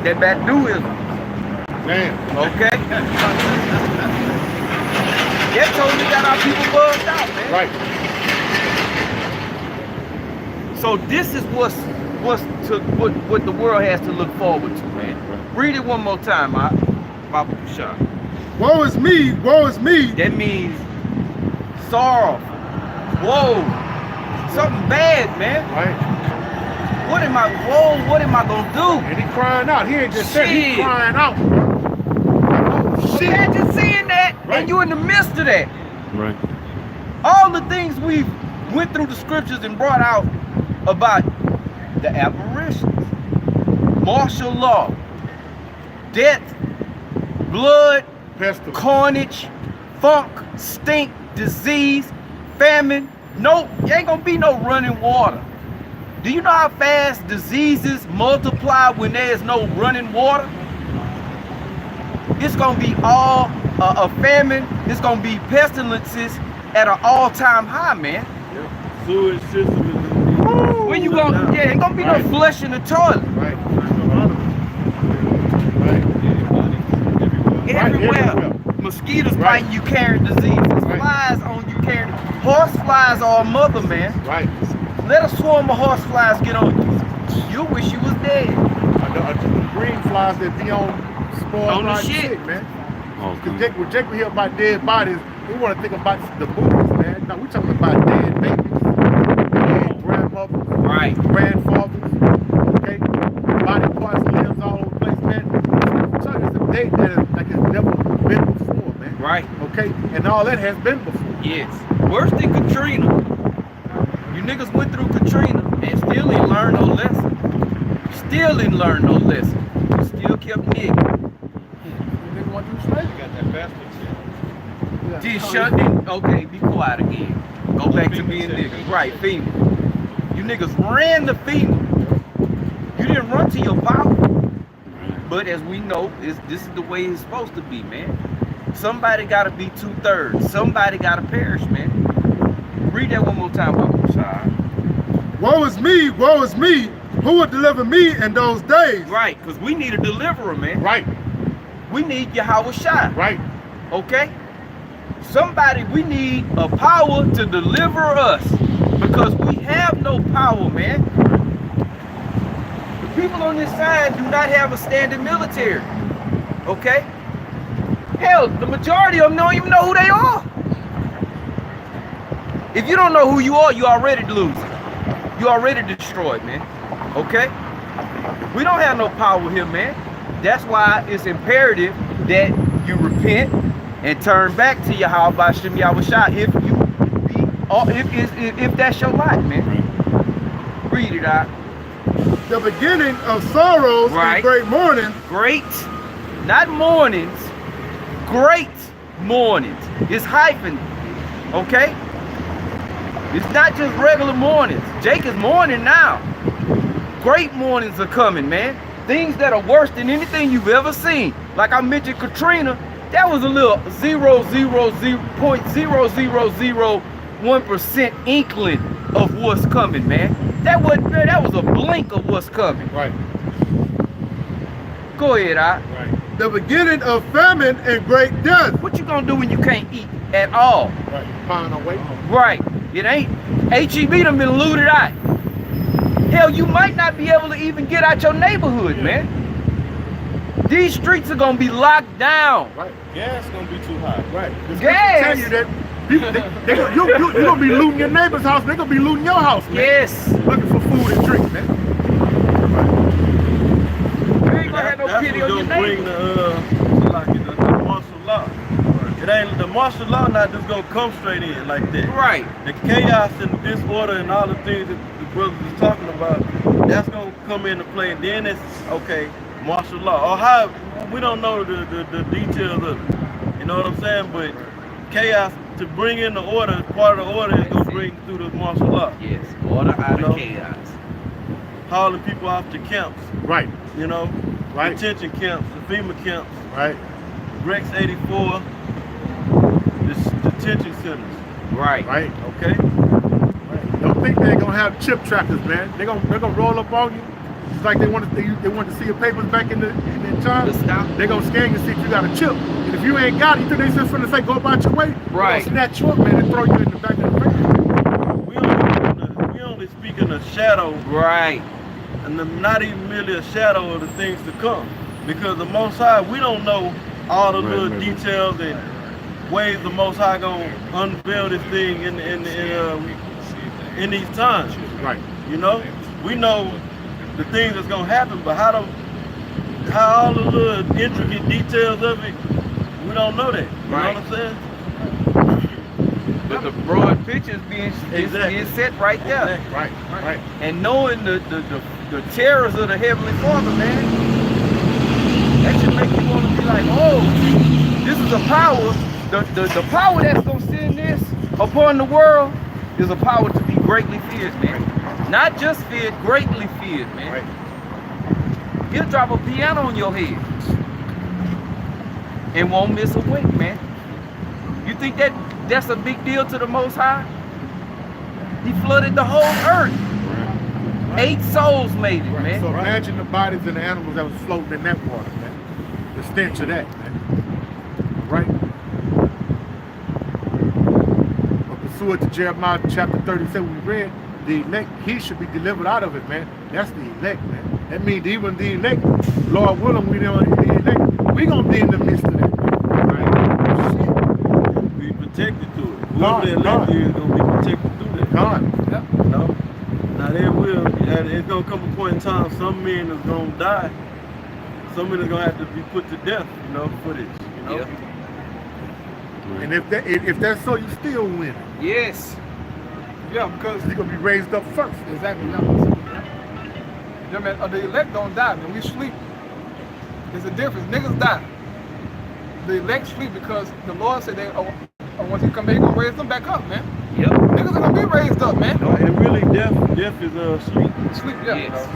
That Baduism.
Man.
Okay? That totally got our people buzzed out, man.
Right.
So this is what the world has to look forward to, man. Read it one more time, Baba Kushar.
Woe is me, woe is me.
That means sorrow. Whoa. Something bad, man.
Right.
What am I gonna do?
And he crying out. He ain't just saying, he
Shit.
crying out. Oh, shit.
Imagine seeing that
Right.
and you in the midst of that.
Right.
All the things we went through the scriptures and brought out about the apparitions, martial law, death, blood,
Pestilence.
carnage, funk, stink, disease, famine. No, you ain't gonna be no running water. Do you know how fast diseases multiply when there is no running water? It's gonna be all a famine. It's gonna be pestilences at an all-time high, man.
Yep. Sewage system is
When you gonna, yeah, ain't gonna be no flush in the toilet.
Right. Right.
Everywhere. Mosquitoes
Right.
biting you, carrying diseases.
Right.
Flies on you, carrying. Horse flies are a mother, man.
Right.
Let a swarm of horse flies get on you. You wish you was dead.
The green flies that be on spoiled
On the
rotten
shit.
man.
Okay.
When Jake we hear about dead bodies, we want to think about the movies, man. No, we talking about dead babies, dead grandmothers,
Right.
grandfathers, okay? Body parts, limbs all over the place, man. I'm telling you, it's a day that is like it's never been before, man.
Right.
Okay? And all that has been before.
Yes. Worse than Katrina. You niggas went through Katrina and still didn't learn no lesson. Still didn't learn no lesson. Still kept nigga.
You niggas want to do slavery?
Just shut in. Okay, be quiet again. Go back to being niggas. Right, FEMA. You niggas ran the FEMA. You didn't run to your power. But as we know, this is the way it's supposed to be, man. Somebody gotta be 2/3. Somebody gotta perish, man. Read that one more time, Baba Kushar.
Woe is me, who would deliver me in those days?
Right, because we need a deliverer, man.
Right.
We need Yahweh Shai.
Right.
Okay? Somebody, we need a power to deliver us because we have no power, man. The people on this side do not have a standing military. Okay? Hell, the majority of them don't even know who they are. If you don't know who you are, you already losing. You already destroyed, man. Okay? We don't have no power here, man. That's why it's imperative that you repent and turn back to Yahweh Bashem Yahweh Shai if you be, or if that's your life, man. Read it out.
The beginning of sorrows
Right.
and great mourning.
Great, not mornings, great mornings. It's hyphen, okay? It's not just regular mornings. Jake is mourning now. Great mornings are coming, man. Things that are worse than anything you've ever seen. Like I mentioned Katrina, That was a little 0.0001% inkling of what's coming, man. That was a blink of what's coming.
Right.
Go ahead, I.
Right. The beginning of famine and great death.
What you gonna do when you can't eat at all?
Right. Find a way.
Right. It ain't. HEB done been looted out. Hell, you might not be able to even get out your neighborhood, man. These streets are gonna be locked down.
Right.
Gas gonna be too high.
Right.
Gas.
Tell you that you're gonna be looting your neighbor's house. They're gonna be looting your house, man.
Yes.
Looking for food and drink, man.
You ain't gonna have no
That's
pity
what's
on your
gonna bring
neighbor.
the martial law. It ain't the martial law not just gonna come straight in like that.
Right.
The chaos and disorder and all the things that the brothers is talking about, that's gonna come into play. And then it's okay, martial law. Or how we don't know the details of it. You know what I'm saying? But chaos to bring in the order, part of the order is gonna bring through the martial law.
Yes. Order out of chaos.
Hauling people off to camps,
Right.
you know,
Right.
detention camps, the FEMA camps,
Right.
Rex 84, the detention centers.
Right.
Right.
Okay.
Right. Don't think they're gonna have chip trackers, man. They're gonna roll up on you. It's like they want to see your papers back in the time.
The stop.
They're gonna scan you and see if you got a chip. And if you ain't got it, you think they just finna say go about your way?
Right.
They're gonna snatch you up, man, and throw you in the back of the van.
We only speak in a shadow,
Right.
and not even merely a shadow of the things to come. Because the Most High, we don't know all the little details and ways the Most High gonna unveil this thing in these times.
Right.
You know, we know the things that's gonna happen, but how all the little intricate details of it, we don't know that. You know what I'm saying?
But the broad picture is being set right there.
Exactly.
Right. Right.
And knowing the terrors of the Heavenly Father, man, that should make you want to be like, oh, this is a power. The power that's gonna send this upon the world is a power to be greatly feared, man. Not just feared, greatly feared, man.
Right.
He'll drop a piano on your head and won't miss a wink, man. You think that's a big deal to the Most High? He flooded the whole earth. 8 souls made it, man.
So imagine the bodies of the animals that was floating in that water, man. The stench of that, man. Right? But pursuant to Jeremiah chapter 37, we read, the elect, he should be delivered out of it, man. That's the elect, man. That means even the elect, Lord willing, we don't the elect. We gonna be in the midst of that, man. Right?
Be protected to it.
God,
Whoever that elect is gonna be protected through that.
God.
Yep.
You know? Now there will, it's gonna come a point in time, some men is gonna die. Some men is gonna have to be put to death, you know, for this, you know?
Yep.
And if that's so, you still win.
Yes.
Yeah, because
You're gonna be raised up first.
exactly. Yeah, man. The elect don't die, man. We sleep. There's a difference. Niggas die. The elect sleep because the Lord said once he come back, he gonna raise them back up, man.
Yep.
Niggas are gonna be raised up, man.
No, and really death is sleep.
Sleep, yeah.
Yes.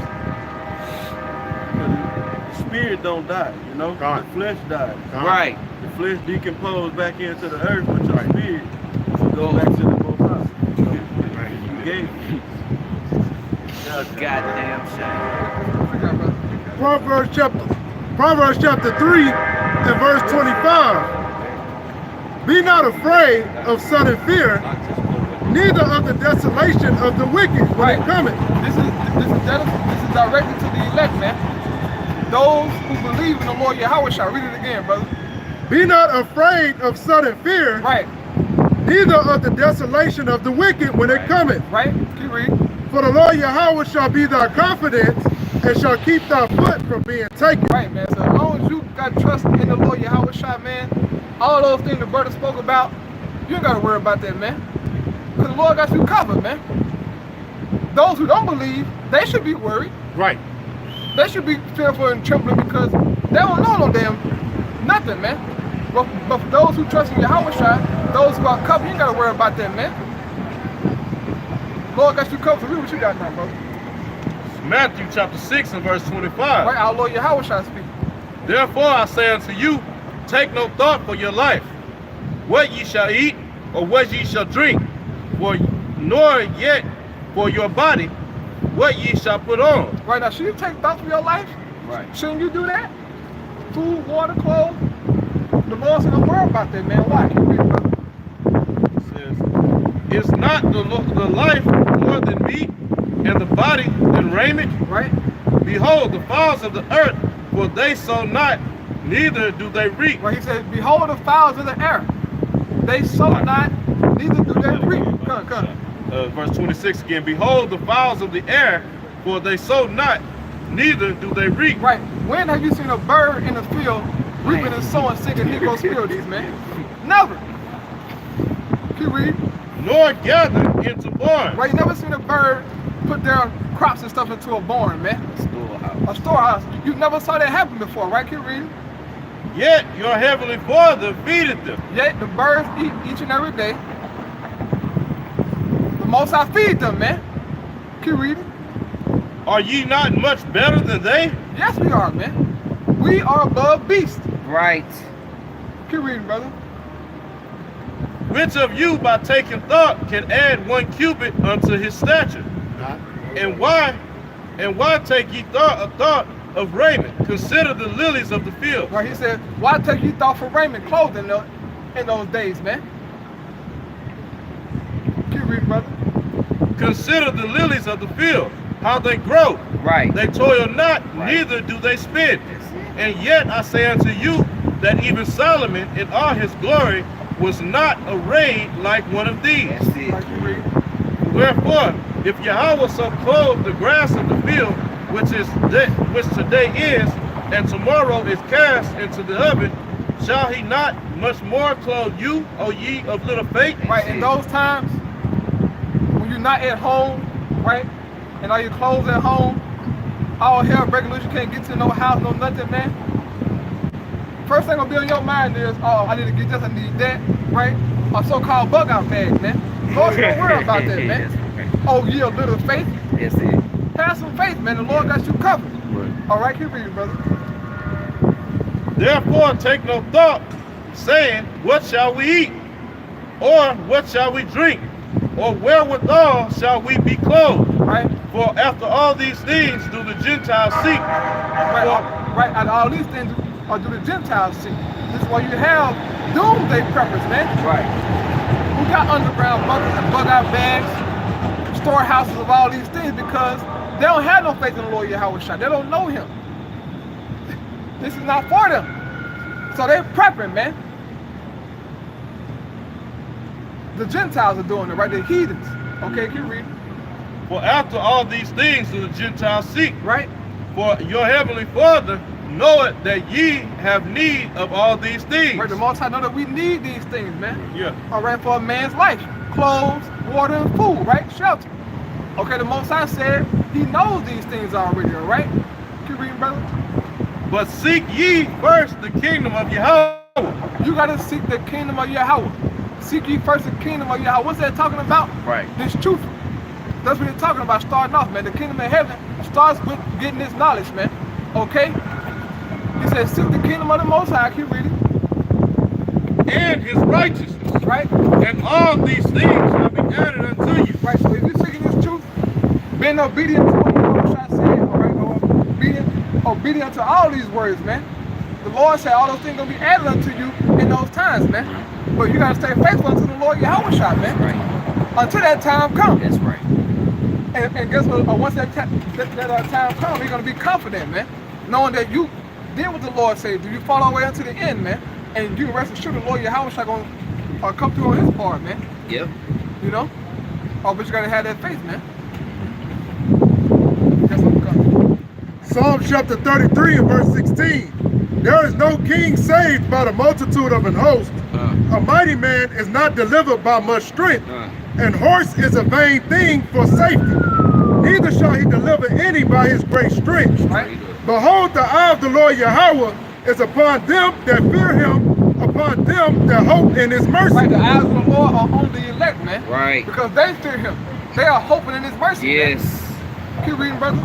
The spirit don't die, you know?
God.
The flesh dies.
Right.
The flesh decomposed back into the earth, but your spirit go back to the Most High. You gave it.
Goddamn shame.
Proverbs chapter 3 and verse 25. Be not afraid of sudden fear, neither of the desolation of the wicked when it cometh.
This is directed to the elect, man. Those who believe in the Lord Yahweh shall read it again, brother.
Be not afraid of sudden fear,
Right,
neither of the desolation of the wicked when it cometh.
right. Keep reading.
For the Lord Yahweh shall be thy confidence, and shall keep thy foot from being taken.
Right, man. So as long as you got trust in the Lord Yahweh Shai, man, all those things the brother spoke about, you ain't gotta worry about that, man. Because the Lord got you covered, man. Those who don't believe, they should be worried.
Right.
They should be fearful and trembling because they don't know no damn nothing, man. But for those who trust in Yahweh Shai, those who are covered, you ain't gotta worry about that, man. Lord got you covered. So read what you got now, bro.
Matthew chapter 6 and verse 25.
Right, our Lord Yahweh Shai speaking.
Therefore I say unto you, take no thought for your life, what ye shall eat, or what ye shall drink, nor yet for your body, what ye shall put on.
Right now, should you take thought for your life?
Right.
Shouldn't you do that? Food, water, clothes. The Lord's in the world about that, man. Why?
It says, is not the life more than meat, and the body than raiment?
Right?
Behold, the fowls of the earth, for they sow not, neither do they reap.
Right, he says, behold the fowls of the air. They sow not, neither do they reap. Come.
Verse 26 again, behold the fowls of the air, for they sow not, neither do they reap.
Right, when have you seen a bird in the field reaping and sowing, singing Negro spirituals, man? Never. Keep reading.
Nor gather into barns.
Right, you never seen a bird put their crops and stuff into a barn, man. A storehouse. You never saw that happen before, right? Keep reading.
Yet your heavenly Father feedeth them.
Yet the birds eat each and every day. The Most High feed them, man. Keep reading.
Are ye not much better than they?
Yes, we are, man. We are above beasts.
Right.
Keep reading, brother.
Which of you by taking thought can add 1 cubit unto his stature? And why take ye thought of raiment? Consider the lilies of the field.
Right, he said, why take you thought for raiment, clothing in those days, man? Keep reading, brother.
Consider the lilies of the field, how they grow.
Right.
They toil not, neither do they spin. And yet I say unto you that even Solomon in all his glory was not arrayed like one of these.
That's it.
Right, keep reading.
Wherefore, if Yahweh so clothe the grass of the field, which today is, and tomorrow is cast into the oven, shall he not much more clothe you, O ye of little faith?
Right, in those times, when you're not at home, right, and all your clothes at home, all hell breaking loose, you can't get to no house, no nothing, man. First thing gonna be on your mind is, oh, I need to get this, I need that, right? A so-called bug out bag, man. Lord's gonna worry about that, man. Oh, ye of little faith.
That's it.
Have some faith, man. The Lord got you covered.
Right.
All right, keep reading, brother.
Therefore take no thought, saying, what shall we eat? Or what shall we drink? Or wherewithal shall we be clothed?
Right?
For after all these things do the Gentiles seek.
Right, and all these things are do the Gentiles see. This is why you have doomsday preppers, man.
Right.
Who got underground bunkers and bug out bags, storehouses of all these things because they don't have no faith in the Lord Yahweh Shai. They don't know him. This is not for them. So they're prepping, man. The Gentiles are doing it, right? The heathens. Okay, keep reading.
For after all these things do the Gentiles seek.
Right?
For your heavenly Father knoweth that ye have need of all these things.
Right, the Most High know that we need these things, man.
Yeah.
All right, for a man's life. Clothes, water, and food, right? Shelter. Okay, the Most High said he knows these things already, all right? Keep reading, brother.
But seek ye first the kingdom of Yahweh.
You gotta seek the kingdom of Yahweh. Seek ye first the kingdom of Yahweh. What's that talking about?
Right.
This truth. That's what they're talking about, starting off, man. The kingdom of heaven starts with getting this knowledge, man. Okay? He says, seek the kingdom of the Most High. Keep reading.
And his righteousness.
Right?
And all these things shall be added unto you.
Right, so if you're seeking this truth, being obedient to what the Lord said, all right, obedient to all these words, man. The Lord said all those things gonna be added unto you in those times, man. But you gotta stay faithful unto the Lord Yahweh Shai, man.
Right.
Until that time comes.
That's right.
And guess what? Once that time comes, you're gonna be confident, man. Knowing that you did what the Lord said. You follow all the way unto the end, man. And you can rest assured the Lord Yahweh Shai gonna come through on his part, man.
Yep.
You know? Oh, but you gotta have that faith, man. That's what comes.
Psalm chapter 33 and verse 16. There is no king saved by the multitude of an host. A mighty man is not delivered by much strength. And horse is a vain thing for safety. Neither shall he deliver any by his great strength.
Right?
Behold, the eye of the Lord Yahweh is upon them that fear him, upon them that hope in his mercy.
Right, the eyes of the Lord are on the elect, man.
Right.
Because they fear him. They are hoping in his mercy.
Yes.
Man. Keep reading, brother.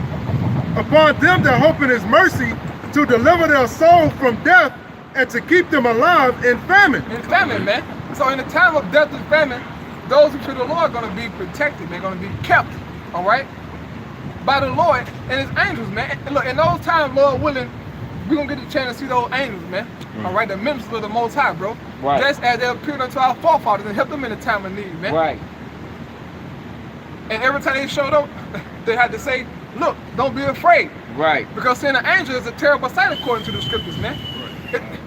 Upon them that hope in his mercy, to deliver their soul from death and to keep them alive in famine.
In famine, man. So in the time of death and famine, those who fear the Lord are going to be protected. They're going to be kept, all right, by the Lord and his angels, man. And look, in those times, Lord willing, we're going to get the chance to see those angels, man. All right, the ministers of the Most High, bro.
Right.
Just as they appeared unto our forefathers and helped them in the time of need, man.
Right.
And every time they showed up, they had to say, look, don't be afraid.
Right.
Because seeing an angel is a terrible sight according to the scriptures, man.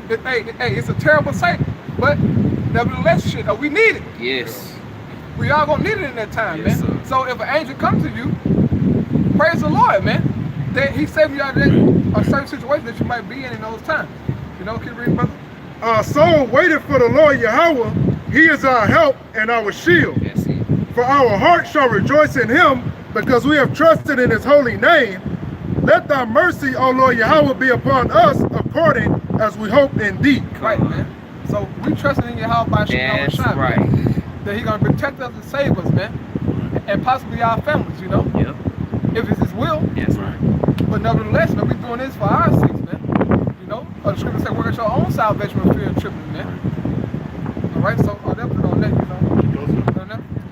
Hey, it's a terrible sight. But nevertheless, shit, we need it.
Yes.
We all gonna need it in that time,
Yes,
man.
sir.
So if an angel comes to you, praise the Lord, man. That he saved you out of a certain situation that you might be in those times. You know, keep reading, brother.
Our soul waited for the Lord Yahweh. He is our help and our shield.
That's it.
For our heart shall rejoice in him, because we have trusted in his holy name. Let thy mercy, O Lord Yahweh, be upon us according as we hope in thee.
Right, man. So we trusting in Yahweh by
That's
Shine,
right.
man. That he gonna protect us and save us, man. And possibly our families, you know.
Yep.
If it's his will.
That's right.
But nevertheless, man, we doing this for our sakes, man. You know, the scripture said work at your own salvation with fear and trembling, man. All right, so that put on that, you know.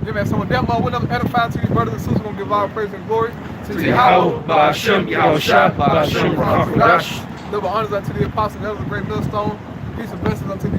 Yeah, man. So with that, Lord, we'll edify to you, brothers and sisters. We're gonna give all praise and glory to
Yahweh, Ba'ashem, Yahushua, Ba'ashem, Rakhakodash.
Double honors unto the apostle, that was a great millstone. Peace and blessings unto the